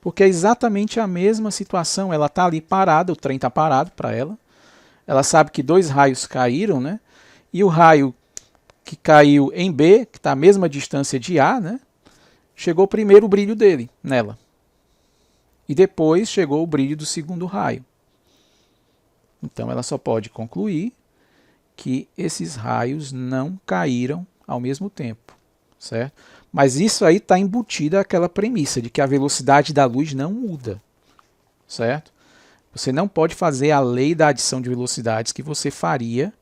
Porque é exatamente a mesma situação. Ela está ali parada, o trem está parado para ela. Ela sabe que dois raios caíram, né? E o raio que caiu em B, que está à mesma distância de A, né? Chegou primeiro o brilho dele nela. E depois chegou o brilho do segundo raio. Então ela só pode concluir que esses raios não caíram ao mesmo tempo, certo? Mas isso aí está embutida aquela premissa de que a velocidade da luz não muda, certo? Você não pode fazer a lei da adição de velocidades que você faria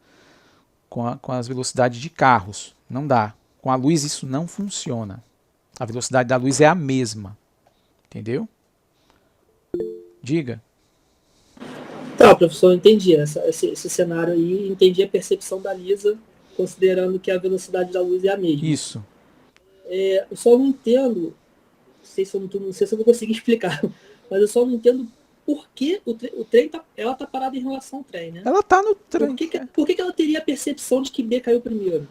com as velocidades de carros. Não dá. Com a luz isso não funciona. A velocidade da luz é a mesma. Entendeu? Diga. Tá, professor, eu entendi esse cenário aí, entendi a percepção da Lisa, considerando que a velocidade da luz é a mesma. Isso. Eu só não entendo, não sei se eu vou conseguir explicar, mas eu só não entendo por que o trem ela tá parada em relação ao trem, né? Ela tá no trem. Por que ela teria a percepção de que B caiu primeiro?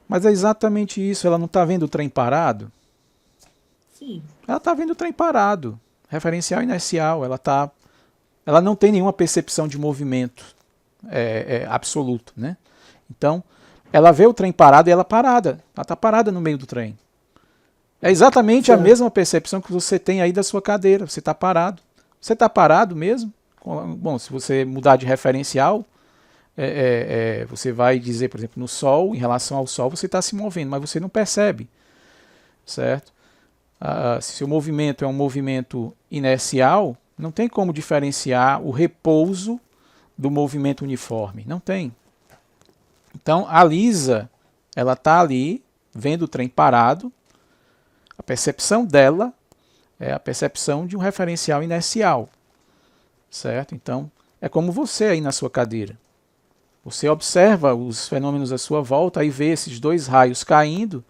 Mas é exatamente isso, ela não tá vendo o trem parado? Sim. Ela tá vendo o trem parado. Referencial inercial, ela não tem nenhuma percepção de movimento absoluto, né? Então, Ela vê o trem parado e ela parada. Ela está parada no meio do trem. É exatamente a mesma percepção que você tem aí da sua cadeira. Você está parado. Você está parado mesmo? Bom, se você mudar de referencial, você vai dizer, por exemplo, no Sol, em relação ao Sol, você está se movendo, mas você não percebe, certo? Se o movimento é um movimento inercial, não tem como diferenciar o repouso do movimento uniforme. Não tem. Então, a Lisa, ela está ali, vendo o trem parado. A percepção dela é a percepção de um referencial inercial, certo? Então, é como você aí na sua cadeira. Você observa os fenômenos à sua volta e vê esses dois raios caindo.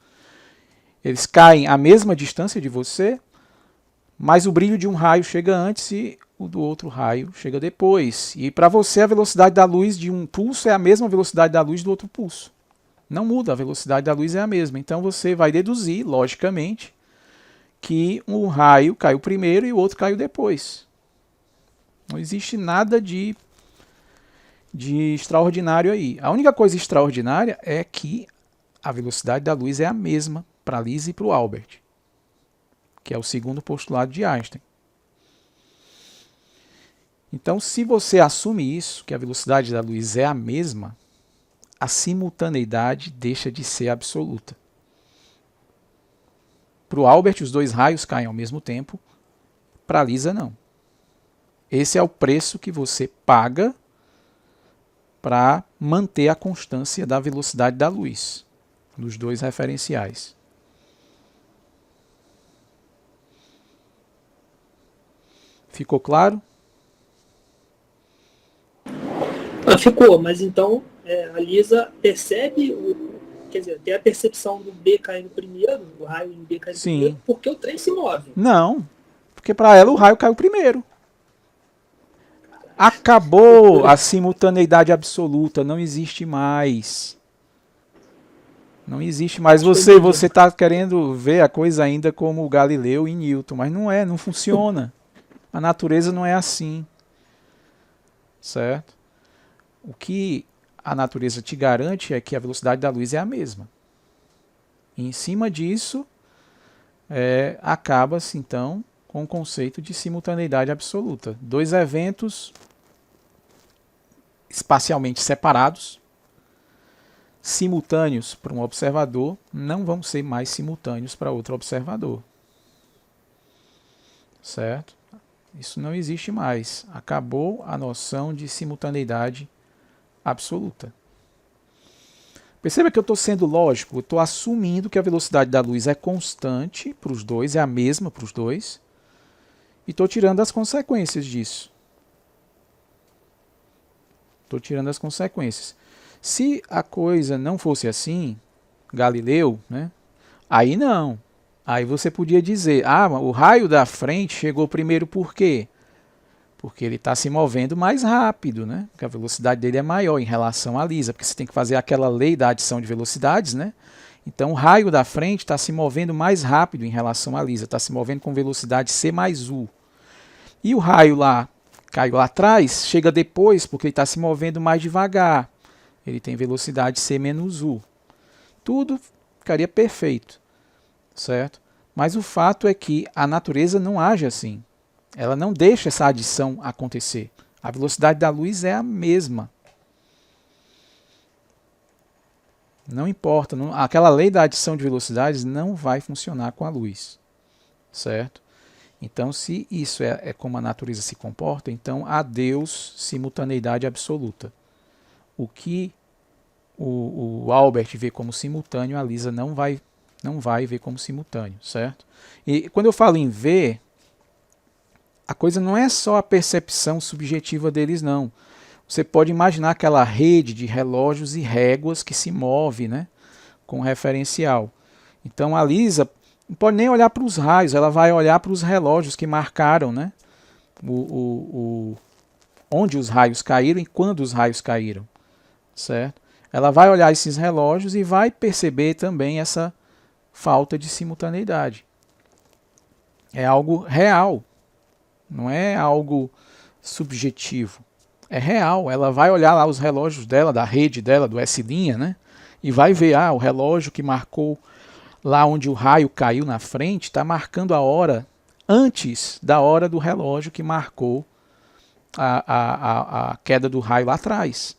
Eles caem à mesma distância de você, mas o brilho de um raio chega antes e o do outro raio chega depois. E para você a velocidade da luz de um pulso é a mesma velocidade da luz do outro pulso. Não muda, a velocidade da luz é a mesma. Então você vai deduzir, logicamente, que um raio caiu primeiro e o outro caiu depois. Não existe nada de extraordinário aí. A única coisa extraordinária é que a velocidade da luz é a mesma para a Lisa e para o Albert, que é o segundo postulado de Einstein. Então, se você assume isso, que a velocidade da luz é a mesma, a simultaneidade deixa de ser absoluta. Para o Albert, os dois raios caem ao mesmo tempo, para a Lisa, não. Esse é o preço que você paga para manter a constância da velocidade da luz, dos dois referenciais. Ficou claro? Ficou, mas então a Lisa percebe, quer dizer, tem a percepção do B caindo primeiro, o raio em B caindo primeiro, porque o trem se move. Não, porque para ela o raio caiu primeiro. Acabou a simultaneidade absoluta, não existe mais. Não existe mais. Você está querendo ver a coisa ainda como Galileu e Newton, mas não é, não funciona. A natureza não é assim. Certo? O que a natureza te garante é que a velocidade da luz é a mesma. E em cima disso, acaba-se então com o conceito de simultaneidade absoluta. Dois eventos espacialmente separados, simultâneos para um observador, não vão ser mais simultâneos para outro observador. Certo? Isso não existe mais. Acabou a noção de simultaneidade absoluta. Perceba que eu estou sendo lógico, eu estou assumindo que a velocidade da luz é constante para os dois, é a mesma para os dois, e estou tirando as consequências disso. Estou tirando as consequências. Se a coisa não fosse assim, Galileu, né? Aí não. Aí você podia dizer, o raio da frente chegou primeiro por quê? Porque ele está se movendo mais rápido, né? Porque a velocidade dele é maior em relação à Lisa, porque você tem que fazer aquela lei da adição de velocidades, né? Então o raio da frente está se movendo mais rápido em relação à Lisa, está se movendo com velocidade c mais u. E o raio lá, caiu lá atrás, chega depois porque ele está se movendo mais devagar. Ele tem velocidade c menos u. Tudo ficaria perfeito, certo? Mas o fato é que a natureza não age assim. Ela não deixa essa adição acontecer. A velocidade da luz é a mesma. Não importa, aquela lei da adição de velocidades não vai funcionar com a luz, certo? Então, se isso é como a natureza se comporta, então adeus simultaneidade absoluta. O que o Albert vê como simultâneo, a Lisa não vai ver como simultâneo, certo? E quando eu falo em ver, a coisa não é só a percepção subjetiva deles, não. Você pode imaginar aquela rede de relógios e réguas que se move, né, com referencial. Então a Lisa não pode nem olhar para os raios, ela vai olhar para os relógios que marcaram, né, onde os raios caíram e quando os raios caíram, certo? Ela vai olhar esses relógios e vai perceber também essa falta de simultaneidade. É algo real, não é algo subjetivo. É real, ela vai olhar lá os relógios dela, da rede dela, do S', né? e vai ver, o relógio que marcou lá onde o raio caiu na frente está marcando a hora antes da hora do relógio que marcou a queda do raio lá atrás.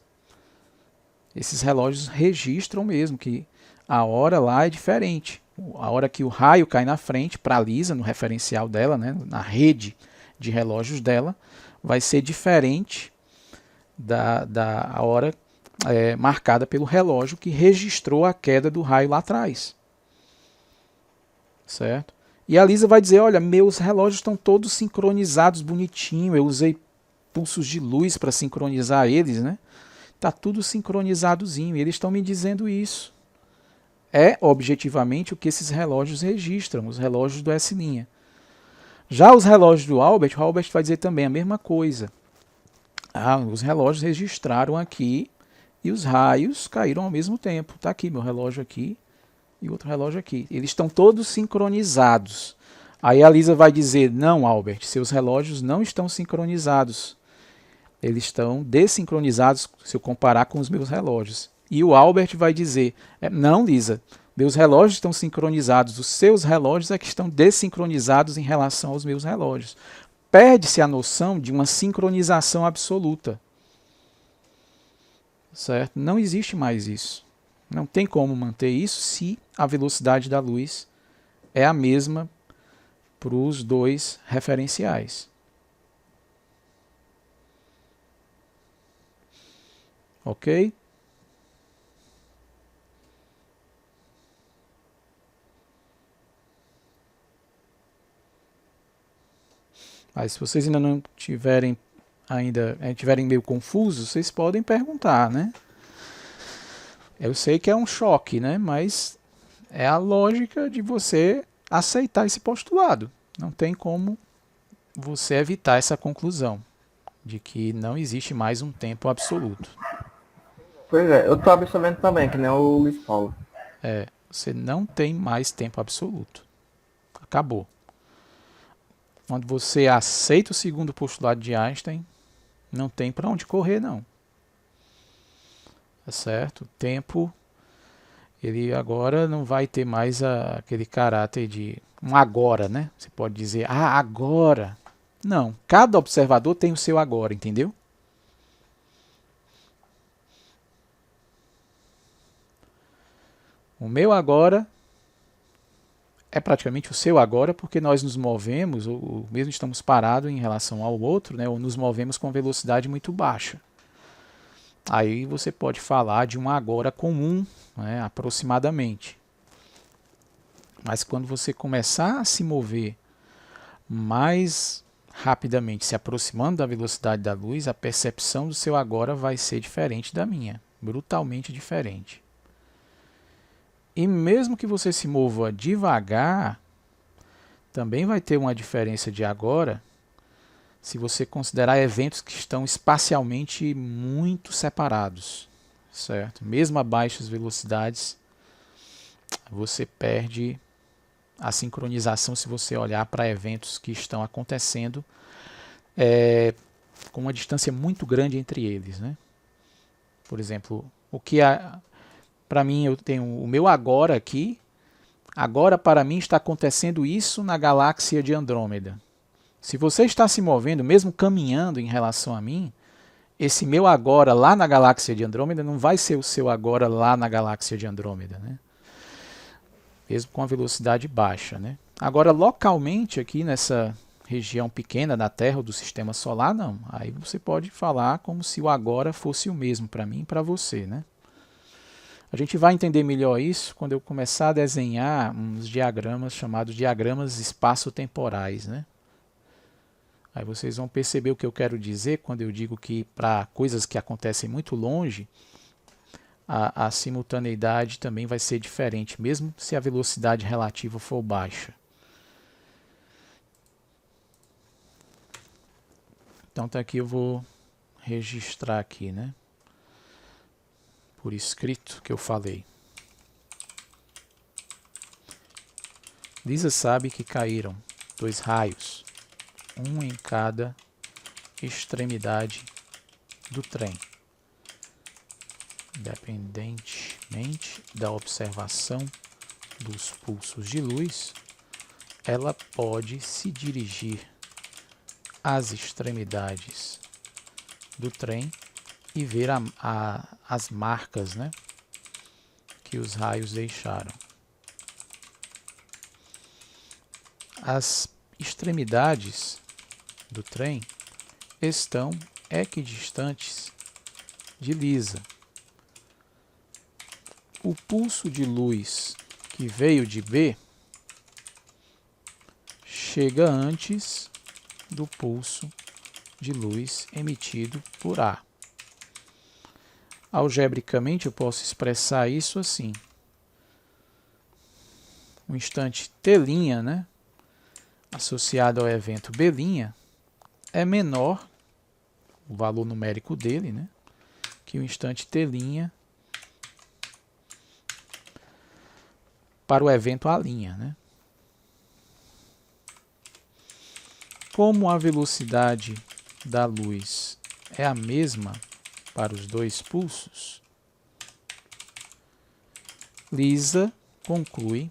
Esses relógios registram mesmo que a hora lá é diferente. A hora que o raio cai na frente, para a Lisa, no referencial dela, né, na rede de relógios dela, vai ser diferente da hora marcada pelo relógio que registrou a queda do raio lá atrás. Certo? E a Lisa vai dizer, olha, meus relógios estão todos sincronizados bonitinho, eu usei pulsos de luz para sincronizar eles, né? Tá tudo sincronizadozinho, e eles estão me dizendo isso. É objetivamente o que esses relógios registram, os relógios do S'. Já os relógios do Albert, o Albert vai dizer também a mesma coisa. Os relógios registraram aqui e os raios caíram ao mesmo tempo. Está aqui meu relógio aqui e outro relógio aqui. Eles estão todos sincronizados. Aí a Lisa vai dizer, não, Albert, seus relógios não estão sincronizados. Eles estão desincronizados se eu comparar com os meus relógios. E o Albert vai dizer, não, Lisa, meus relógios estão sincronizados, os seus relógios é que estão desincronizados em relação aos meus relógios. Perde-se a noção de uma sincronização absoluta. Certo? Não existe mais isso. Não tem como manter isso se a velocidade da luz é a mesma para os dois referenciais. Ok? Mas se vocês ainda não tiverem meio confusos, vocês podem perguntar, né? Eu sei que é um choque, né? Mas é a lógica de você aceitar esse postulado. Não tem como você evitar essa conclusão de que não existe mais um tempo absoluto. Pois é, eu tô absorvendo também, que nem o Luiz Paulo. Você não tem mais tempo absoluto. Acabou. Quando você aceita o segundo postulado de Einstein, não tem para onde correr, não. Tá certo? O tempo, ele agora não vai ter mais aquele caráter de um agora, né? Você pode dizer, agora. Não, cada observador tem o seu agora, entendeu? O meu agora é praticamente o seu agora, porque nós nos movemos, ou mesmo estamos parados em relação ao outro, né, ou nos movemos com velocidade muito baixa. Aí você pode falar de um agora comum, né, aproximadamente. Mas quando você começar a se mover mais rapidamente, se aproximando da velocidade da luz, a percepção do seu agora vai ser diferente da minha, brutalmente diferente. E mesmo que você se mova devagar, também vai ter uma diferença de agora se você considerar eventos que estão espacialmente muito separados, certo? Mesmo a baixas velocidades, você perde a sincronização se você olhar para eventos que estão acontecendo com uma distância muito grande entre eles, né? Por exemplo, para mim, eu tenho o meu agora aqui. Agora, para mim, está acontecendo isso na galáxia de Andrômeda. Se você está se movendo, mesmo caminhando em relação a mim, esse meu agora lá na galáxia de Andrômeda não vai ser o seu agora lá na galáxia de Andrômeda, né? Mesmo com a velocidade baixa, né? Agora, localmente, aqui nessa região pequena da Terra ou do Sistema Solar, não. Aí você pode falar como se o agora fosse o mesmo para mim e para você, né? A gente vai entender melhor isso quando eu começar a desenhar uns diagramas chamados diagramas espaço-temporais, né? Aí vocês vão perceber o que eu quero dizer quando eu digo que para coisas que acontecem muito longe, a simultaneidade também vai ser diferente, mesmo se a velocidade relativa for baixa. Então tá aqui, eu vou registrar aqui, né? Por escrito que eu falei. Lisa sabe que caíram 2 raios, um em cada extremidade do trem, independente independentemente da observação dos pulsos de luz, ela pode se dirigir às extremidades do trem e ver as marcas, né, que os raios deixaram. As extremidades do trem estão equidistantes de Lisa. O pulso de luz que veio de B chega antes do pulso de luz emitido por A. Algebricamente, eu posso expressar isso assim. O instante T', né, associado ao evento B', é menor, o valor numérico dele, né, que o instante T' para o evento A', né. Como a velocidade da luz é a mesma para os dois pulsos, Lisa conclui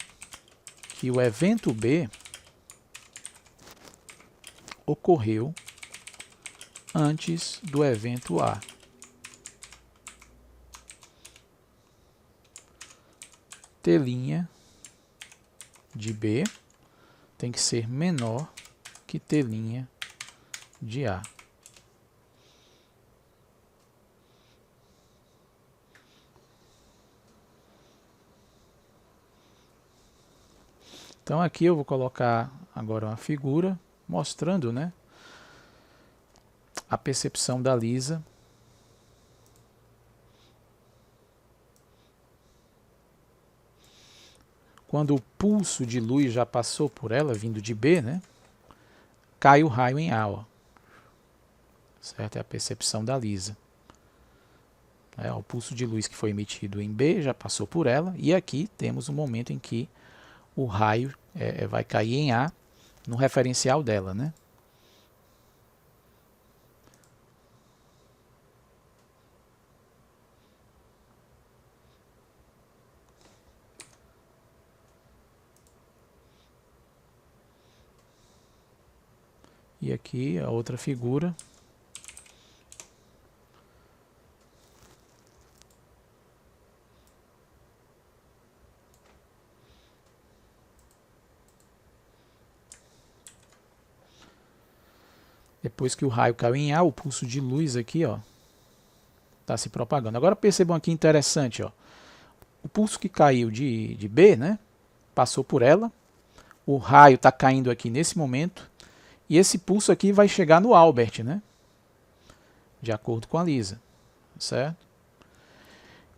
que o evento B ocorreu antes do evento A. T' de B tem que ser menor que T' de A. Então aqui eu vou colocar agora uma figura mostrando, né, a percepção da Lisa quando o pulso de luz já passou por ela, vindo de B, né, cai o raio em A, ó. Certo? É a percepção da Lisa. O pulso de luz que foi emitido em B já passou por ela, e aqui temos um momento em que o raio vai cair em A, no referencial dela, né? E aqui a outra figura. Depois que o raio caiu em A, o pulso de luz aqui, ó, está se propagando. Agora percebam aqui interessante, ó, o pulso que caiu de B, né, passou por ela, o raio está caindo aqui nesse momento, e esse pulso aqui vai chegar no Albert, né, de acordo com a Lisa, certo?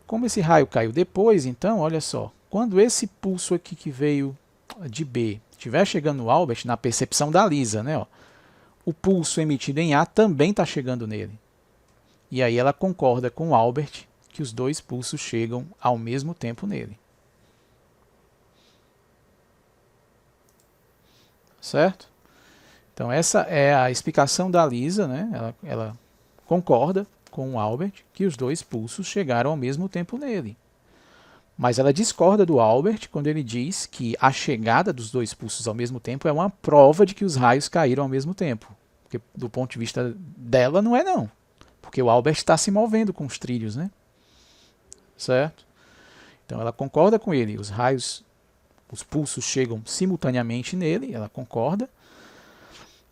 Como esse raio caiu depois, então, olha só, quando esse pulso aqui que veio de B estiver chegando no Albert, na percepção da Lisa, né, ó, o pulso emitido em A também está chegando nele. E aí ela concorda com o Albert que os dois pulsos chegam ao mesmo tempo nele. Certo? Então essa é a explicação da Lisa, né? Ela concorda com o Albert que os dois pulsos chegaram ao mesmo tempo nele. Mas ela discorda do Albert quando ele diz que a chegada dos dois pulsos ao mesmo tempo é uma prova de que os raios caíram ao mesmo tempo. Porque do ponto de vista dela não é não. Porque o Albert está se movendo com os trilhos, né? Certo? Então ela concorda com ele. Os raios, os pulsos chegam simultaneamente nele, ela concorda.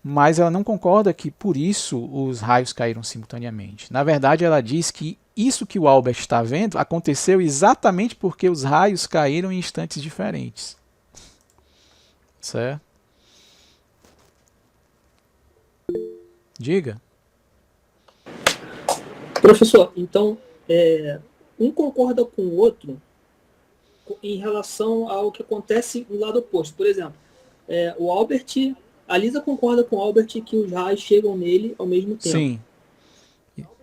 Mas ela não concorda que por isso os raios caíram simultaneamente. Na verdade, ela diz que isso que o Albert está vendo aconteceu exatamente porque os raios caíram em instantes diferentes. Certo? Diga. Professor, então, um concorda com o outro em relação ao que acontece no lado oposto. Por exemplo, o Albert, a Lisa concorda com o Albert que os raios chegam nele ao mesmo tempo. Sim.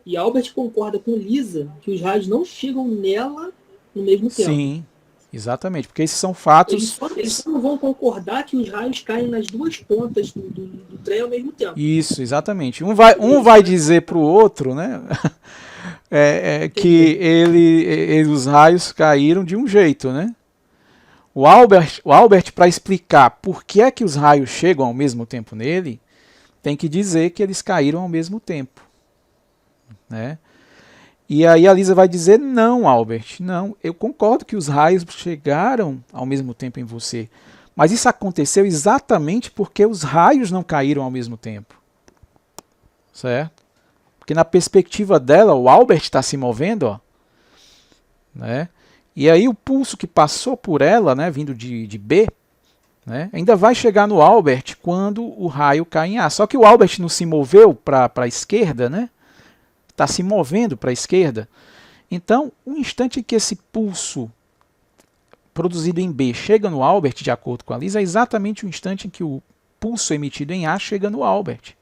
E Albert concorda com Lisa que os raios não chegam nela no mesmo tempo. Sim, exatamente, porque esses são fatos... Eles só não vão concordar que os raios caem nas duas pontas do trem ao mesmo tempo. Isso, exatamente. Um vai dizer para o outro, né? que os raios caíram de um jeito, né? O Albert, para explicar por que é que os raios chegam ao mesmo tempo nele, tem que dizer que eles caíram ao mesmo tempo, né? E aí a Lisa vai dizer, não, Albert, não, eu concordo que os raios chegaram ao mesmo tempo em você, mas isso aconteceu exatamente porque os raios não caíram ao mesmo tempo, certo? Porque na perspectiva dela, o Albert está se movendo, ó, né? E aí o pulso que passou por ela, né, vindo de B, né, ainda vai chegar no Albert quando o raio cai em A. Só que o Albert não se moveu para a esquerda, né? Está se movendo para a esquerda. Então, o instante em que esse pulso produzido em B chega no Albert, de acordo com a Lisa, é exatamente o instante em que o pulso emitido em A chega no Albert.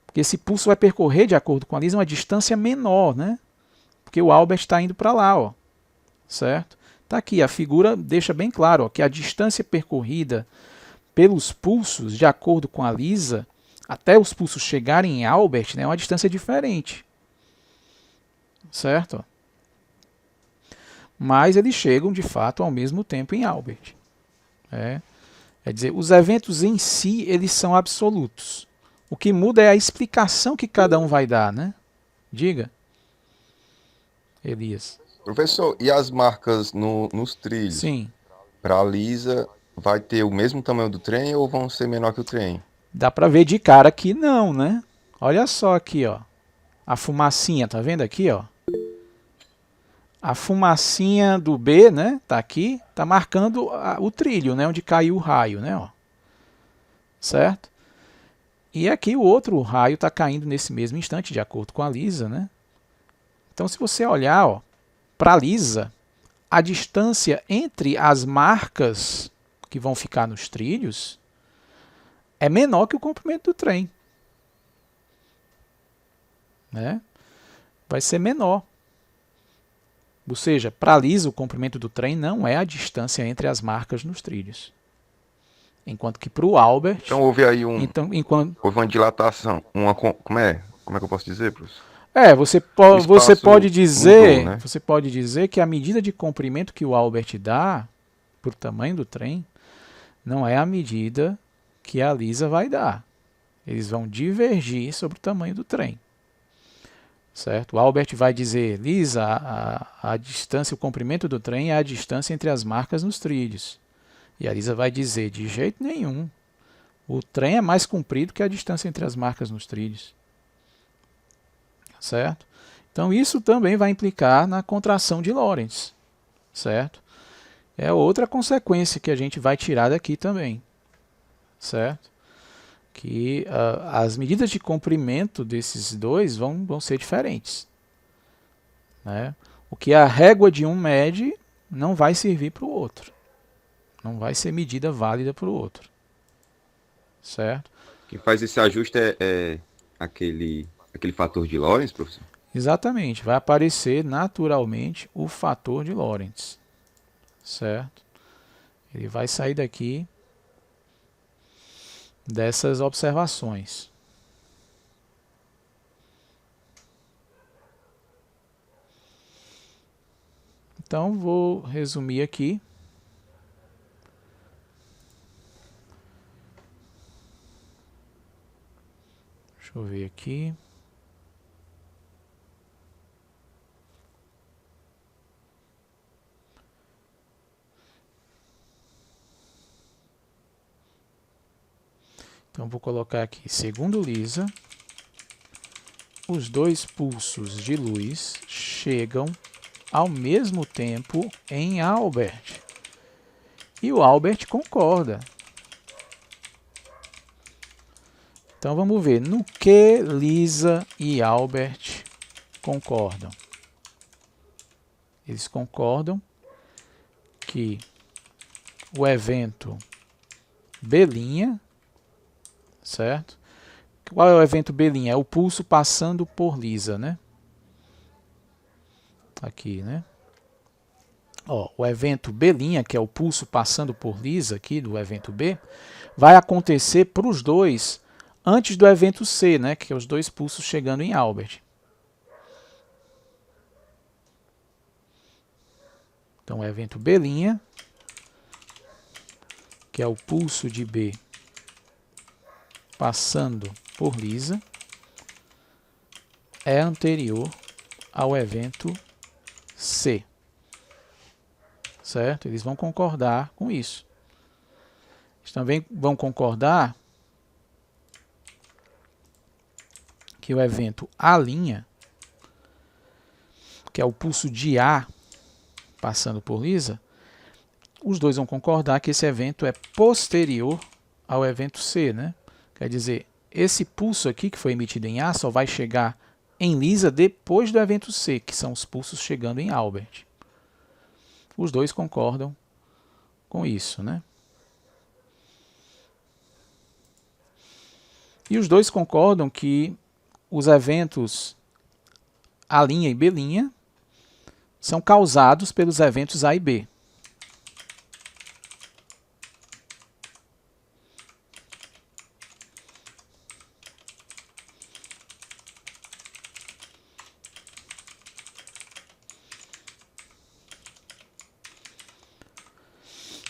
Porque esse pulso vai percorrer, de acordo com a Lisa, uma distância menor, né? Porque o Albert está indo para lá, ó. Certo? Tá aqui, a figura deixa bem claro, ó, que a distância percorrida pelos pulsos, de acordo com a Lisa, até os pulsos chegarem em Albert, né, é uma distância diferente. Certo? Mas eles chegam, de fato, ao mesmo tempo em Albert. Quer dizer, os eventos em si, eles são absolutos. O que muda é a explicação que cada um vai dar, né? Diga, Elias. Professor, e as marcas nos trilhos? Sim. Para a Lisa, vai ter o mesmo tamanho do trem ou vão ser menor que o trem? Dá para ver de cara que não, né? Olha só aqui, ó. A fumacinha, tá vendo aqui, ó? A fumacinha do B, né? Tá aqui, tá marcando o trilho, né? Onde caiu o raio, né? Ó. Certo? E aqui o outro raio tá caindo nesse mesmo instante, de acordo com a Lisa, né? Então, se você olhar, ó, para a Lisa, a distância entre as marcas que vão ficar nos trilhos é menor que o comprimento do trem. Né? Vai ser menor. Ou seja, para a Lisa, o comprimento do trem não é a distância entre as marcas nos trilhos. Enquanto que para o Albert... Então houve aí houve uma dilatação. Como é que eu posso dizer, professor? Você pode dizer, mudou, né? você pode dizer que a medida de comprimento que o Albert dá para o tamanho do trem não é a medida que a Lisa vai dar. Eles vão divergir sobre o tamanho do trem. Certo? O Albert vai dizer, Lisa, a distância, o comprimento do trem é a distância entre as marcas nos trilhos. E a Lisa vai dizer, de jeito nenhum. O trem é mais comprido que a distância entre as marcas nos trilhos. Certo? Então isso também vai implicar na contração de Lorentz, certo? É outra consequência que a gente vai tirar daqui também, certo? Que as medidas de comprimento desses dois vão ser diferentes, né? O que a régua de um mede não vai servir para o outro, não vai ser medida válida para o outro, certo? Quem faz esse ajuste é aquele fator de Lorentz, professor? Exatamente, vai aparecer naturalmente o fator de Lorentz, certo? Ele vai sair daqui dessas observações. Então, vou resumir aqui. Deixa eu ver aqui. Então, vou colocar aqui, segundo Lisa, os dois pulsos de luz chegam ao mesmo tempo em Albert. E o Albert concorda. Então, vamos ver no que Lisa e Albert concordam. Eles concordam que o evento B', certo? Qual é o evento B'? É o pulso passando por Lisa, né? Aqui, né? Ó, o evento B', que é o pulso passando por Lisa, aqui do evento B, vai acontecer para os dois antes do evento C, né? Que é os dois pulsos chegando em Albert. Então, o evento B', que é o pulso de B passando por Lisa, é anterior ao evento C. Certo? Eles vão concordar com isso. Eles também vão concordar que o evento A', que é o pulso de A passando por Lisa, os dois vão concordar que esse evento é posterior ao evento C, né? Quer dizer, esse pulso aqui que foi emitido em A só vai chegar em Lisa depois do evento C, que são os pulsos chegando em Albert. Os dois concordam com isso, né? E os dois concordam que os eventos A' e B' são causados pelos eventos A e B.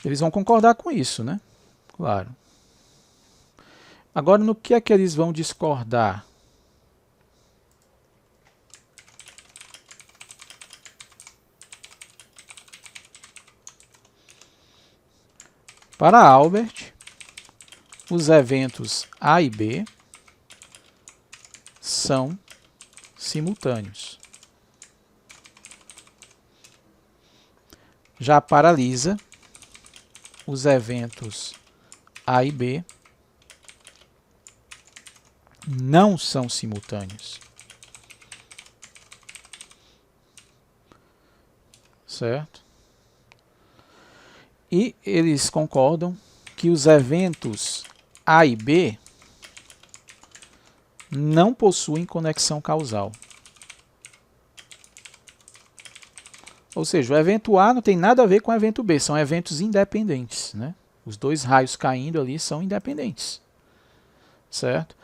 Eles vão concordar com isso, né? Claro. Agora, no que é que eles vão discordar? Para Albert, os eventos A e B são simultâneos. Já para Lisa, os eventos A e B não são simultâneos. Certo? E eles concordam que os eventos A e B não possuem conexão causal. Ou seja, o evento A não tem nada a ver com o evento B, são eventos independentes, né? Os dois raios caindo ali são independentes, certo?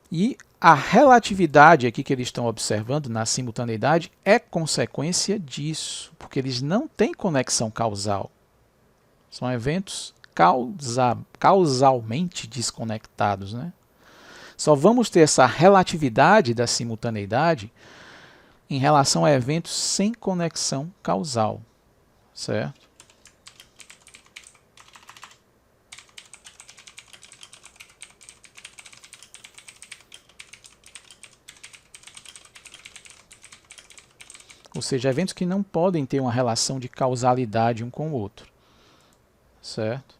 E a relatividade aqui que eles estão observando na simultaneidade é consequência disso, porque eles não têm conexão causal. São eventos causalmente desconectados, né? Só vamos ter essa relatividade da simultaneidade em relação a eventos sem conexão causal, certo? Ou seja, eventos que não podem ter uma relação de causalidade um com o outro, certo?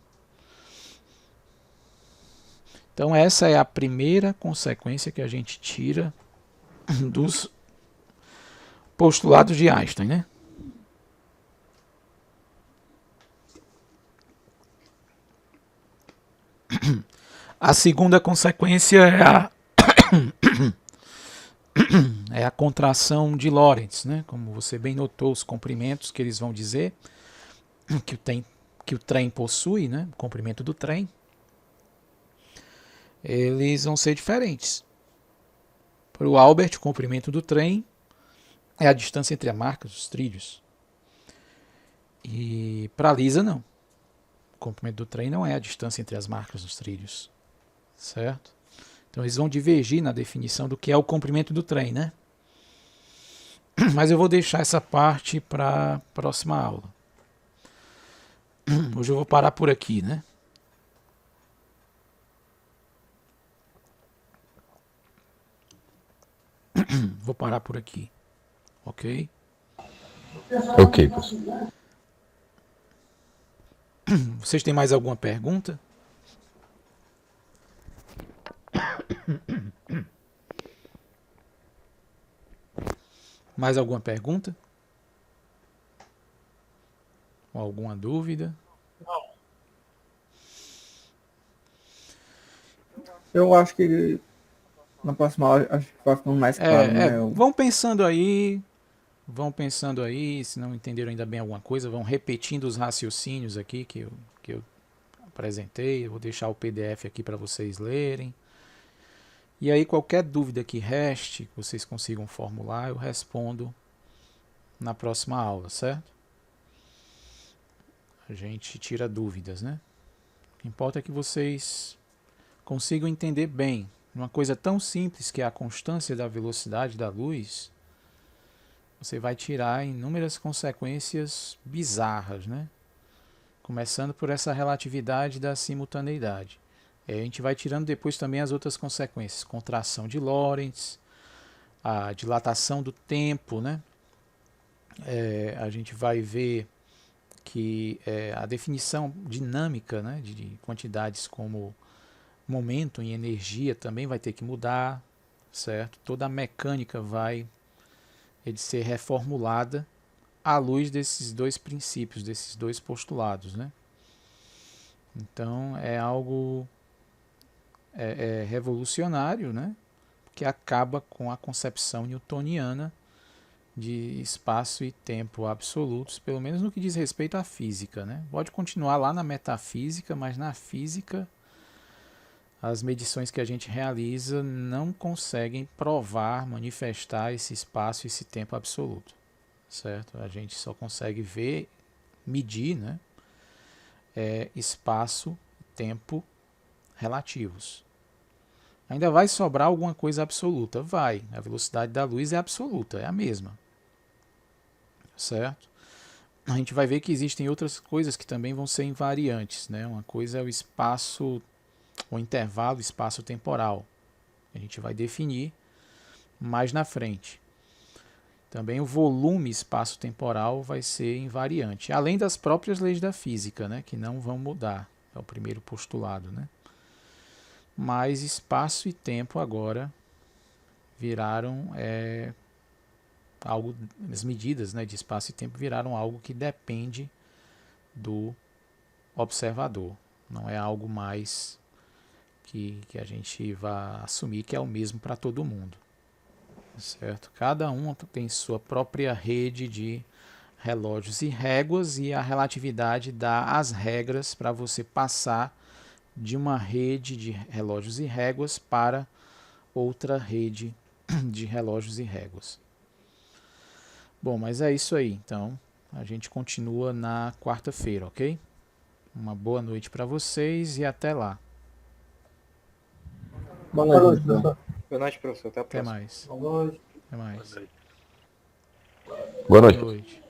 Então essa é a primeira consequência que a gente tira dos postulados de Einstein, né? A segunda consequência é a contração de Lorentz, né? Como você bem notou, os comprimentos que eles vão dizer que o trem possui, né? O comprimento do trem, eles vão ser diferentes. Para o Albert, o comprimento do trem é a distância entre as marcas dos trilhos. E para a Lisa, não. O comprimento do trem não é a distância entre as marcas dos trilhos. Certo? Então eles vão divergir na definição do que é o comprimento do trem, né? Mas eu vou deixar essa parte para a próxima aula. Hoje eu vou parar por aqui, né? Vou parar por aqui. Ok? Ok, professor. Vocês têm mais alguma pergunta? Mais alguma pergunta? Ou alguma dúvida? Eu acho que na próxima aula acho que vai ficando mais claro, né? Vão pensando aí, se não entenderam ainda bem alguma coisa, vão repetindo os raciocínios aqui que eu apresentei. Eu vou deixar o PDF aqui para vocês lerem. E aí qualquer dúvida que reste, que vocês consigam formular, eu respondo na próxima aula, certo? A gente tira dúvidas, né? O que importa é que vocês consigam entender bem. Uma coisa tão simples que é a constância da velocidade da luz, você vai tirar inúmeras consequências bizarras, né? Começando por essa relatividade da simultaneidade. A gente vai tirando depois também as outras consequências. Contração de Lorentz, a dilatação do tempo, né? A gente vai ver que a definição dinâmica, né, de quantidades como momento e energia também vai ter que mudar, certo? Toda a mecânica vai ser reformulada à luz desses dois princípios, desses dois postulados, né? Então é algo revolucionário, né? Que acaba com a concepção newtoniana de espaço e tempo absolutos, pelo menos no que diz respeito à física, né? Pode continuar lá na metafísica, mas na física as medições que a gente realiza não conseguem provar, manifestar esse espaço e esse tempo absoluto, certo? A gente só consegue ver, medir, né? Espaço e tempo relativos. Ainda vai sobrar alguma coisa absoluta? Vai. A velocidade da luz é absoluta, é a mesma, certo? A gente vai ver que existem outras coisas que também vão ser invariantes, né? Uma coisa é o espaço, o intervalo espaço-temporal. A gente vai definir mais na frente. Também o volume espaço-temporal vai ser invariante, além das próprias leis da física, né? Que não vão mudar. É o primeiro postulado, né? Mas espaço e tempo agora viraram algo, as medidas, né, de espaço e tempo viraram algo que depende do observador. Não é algo mais que a gente vai assumir que é o mesmo para todo mundo, certo? Cada um tem sua própria rede de relógios e réguas, e a relatividade dá as regras para você passar de uma rede de relógios e réguas para outra rede de relógios e réguas. Bom, mas é isso aí. Então, a gente continua na quarta-feira, ok? Uma boa noite para vocês e até lá. Boa noite, professor. Boa noite, professor. Até a Até próxima. mais. Boa noite. Até mais. Boa noite. Boa noite. Boa noite.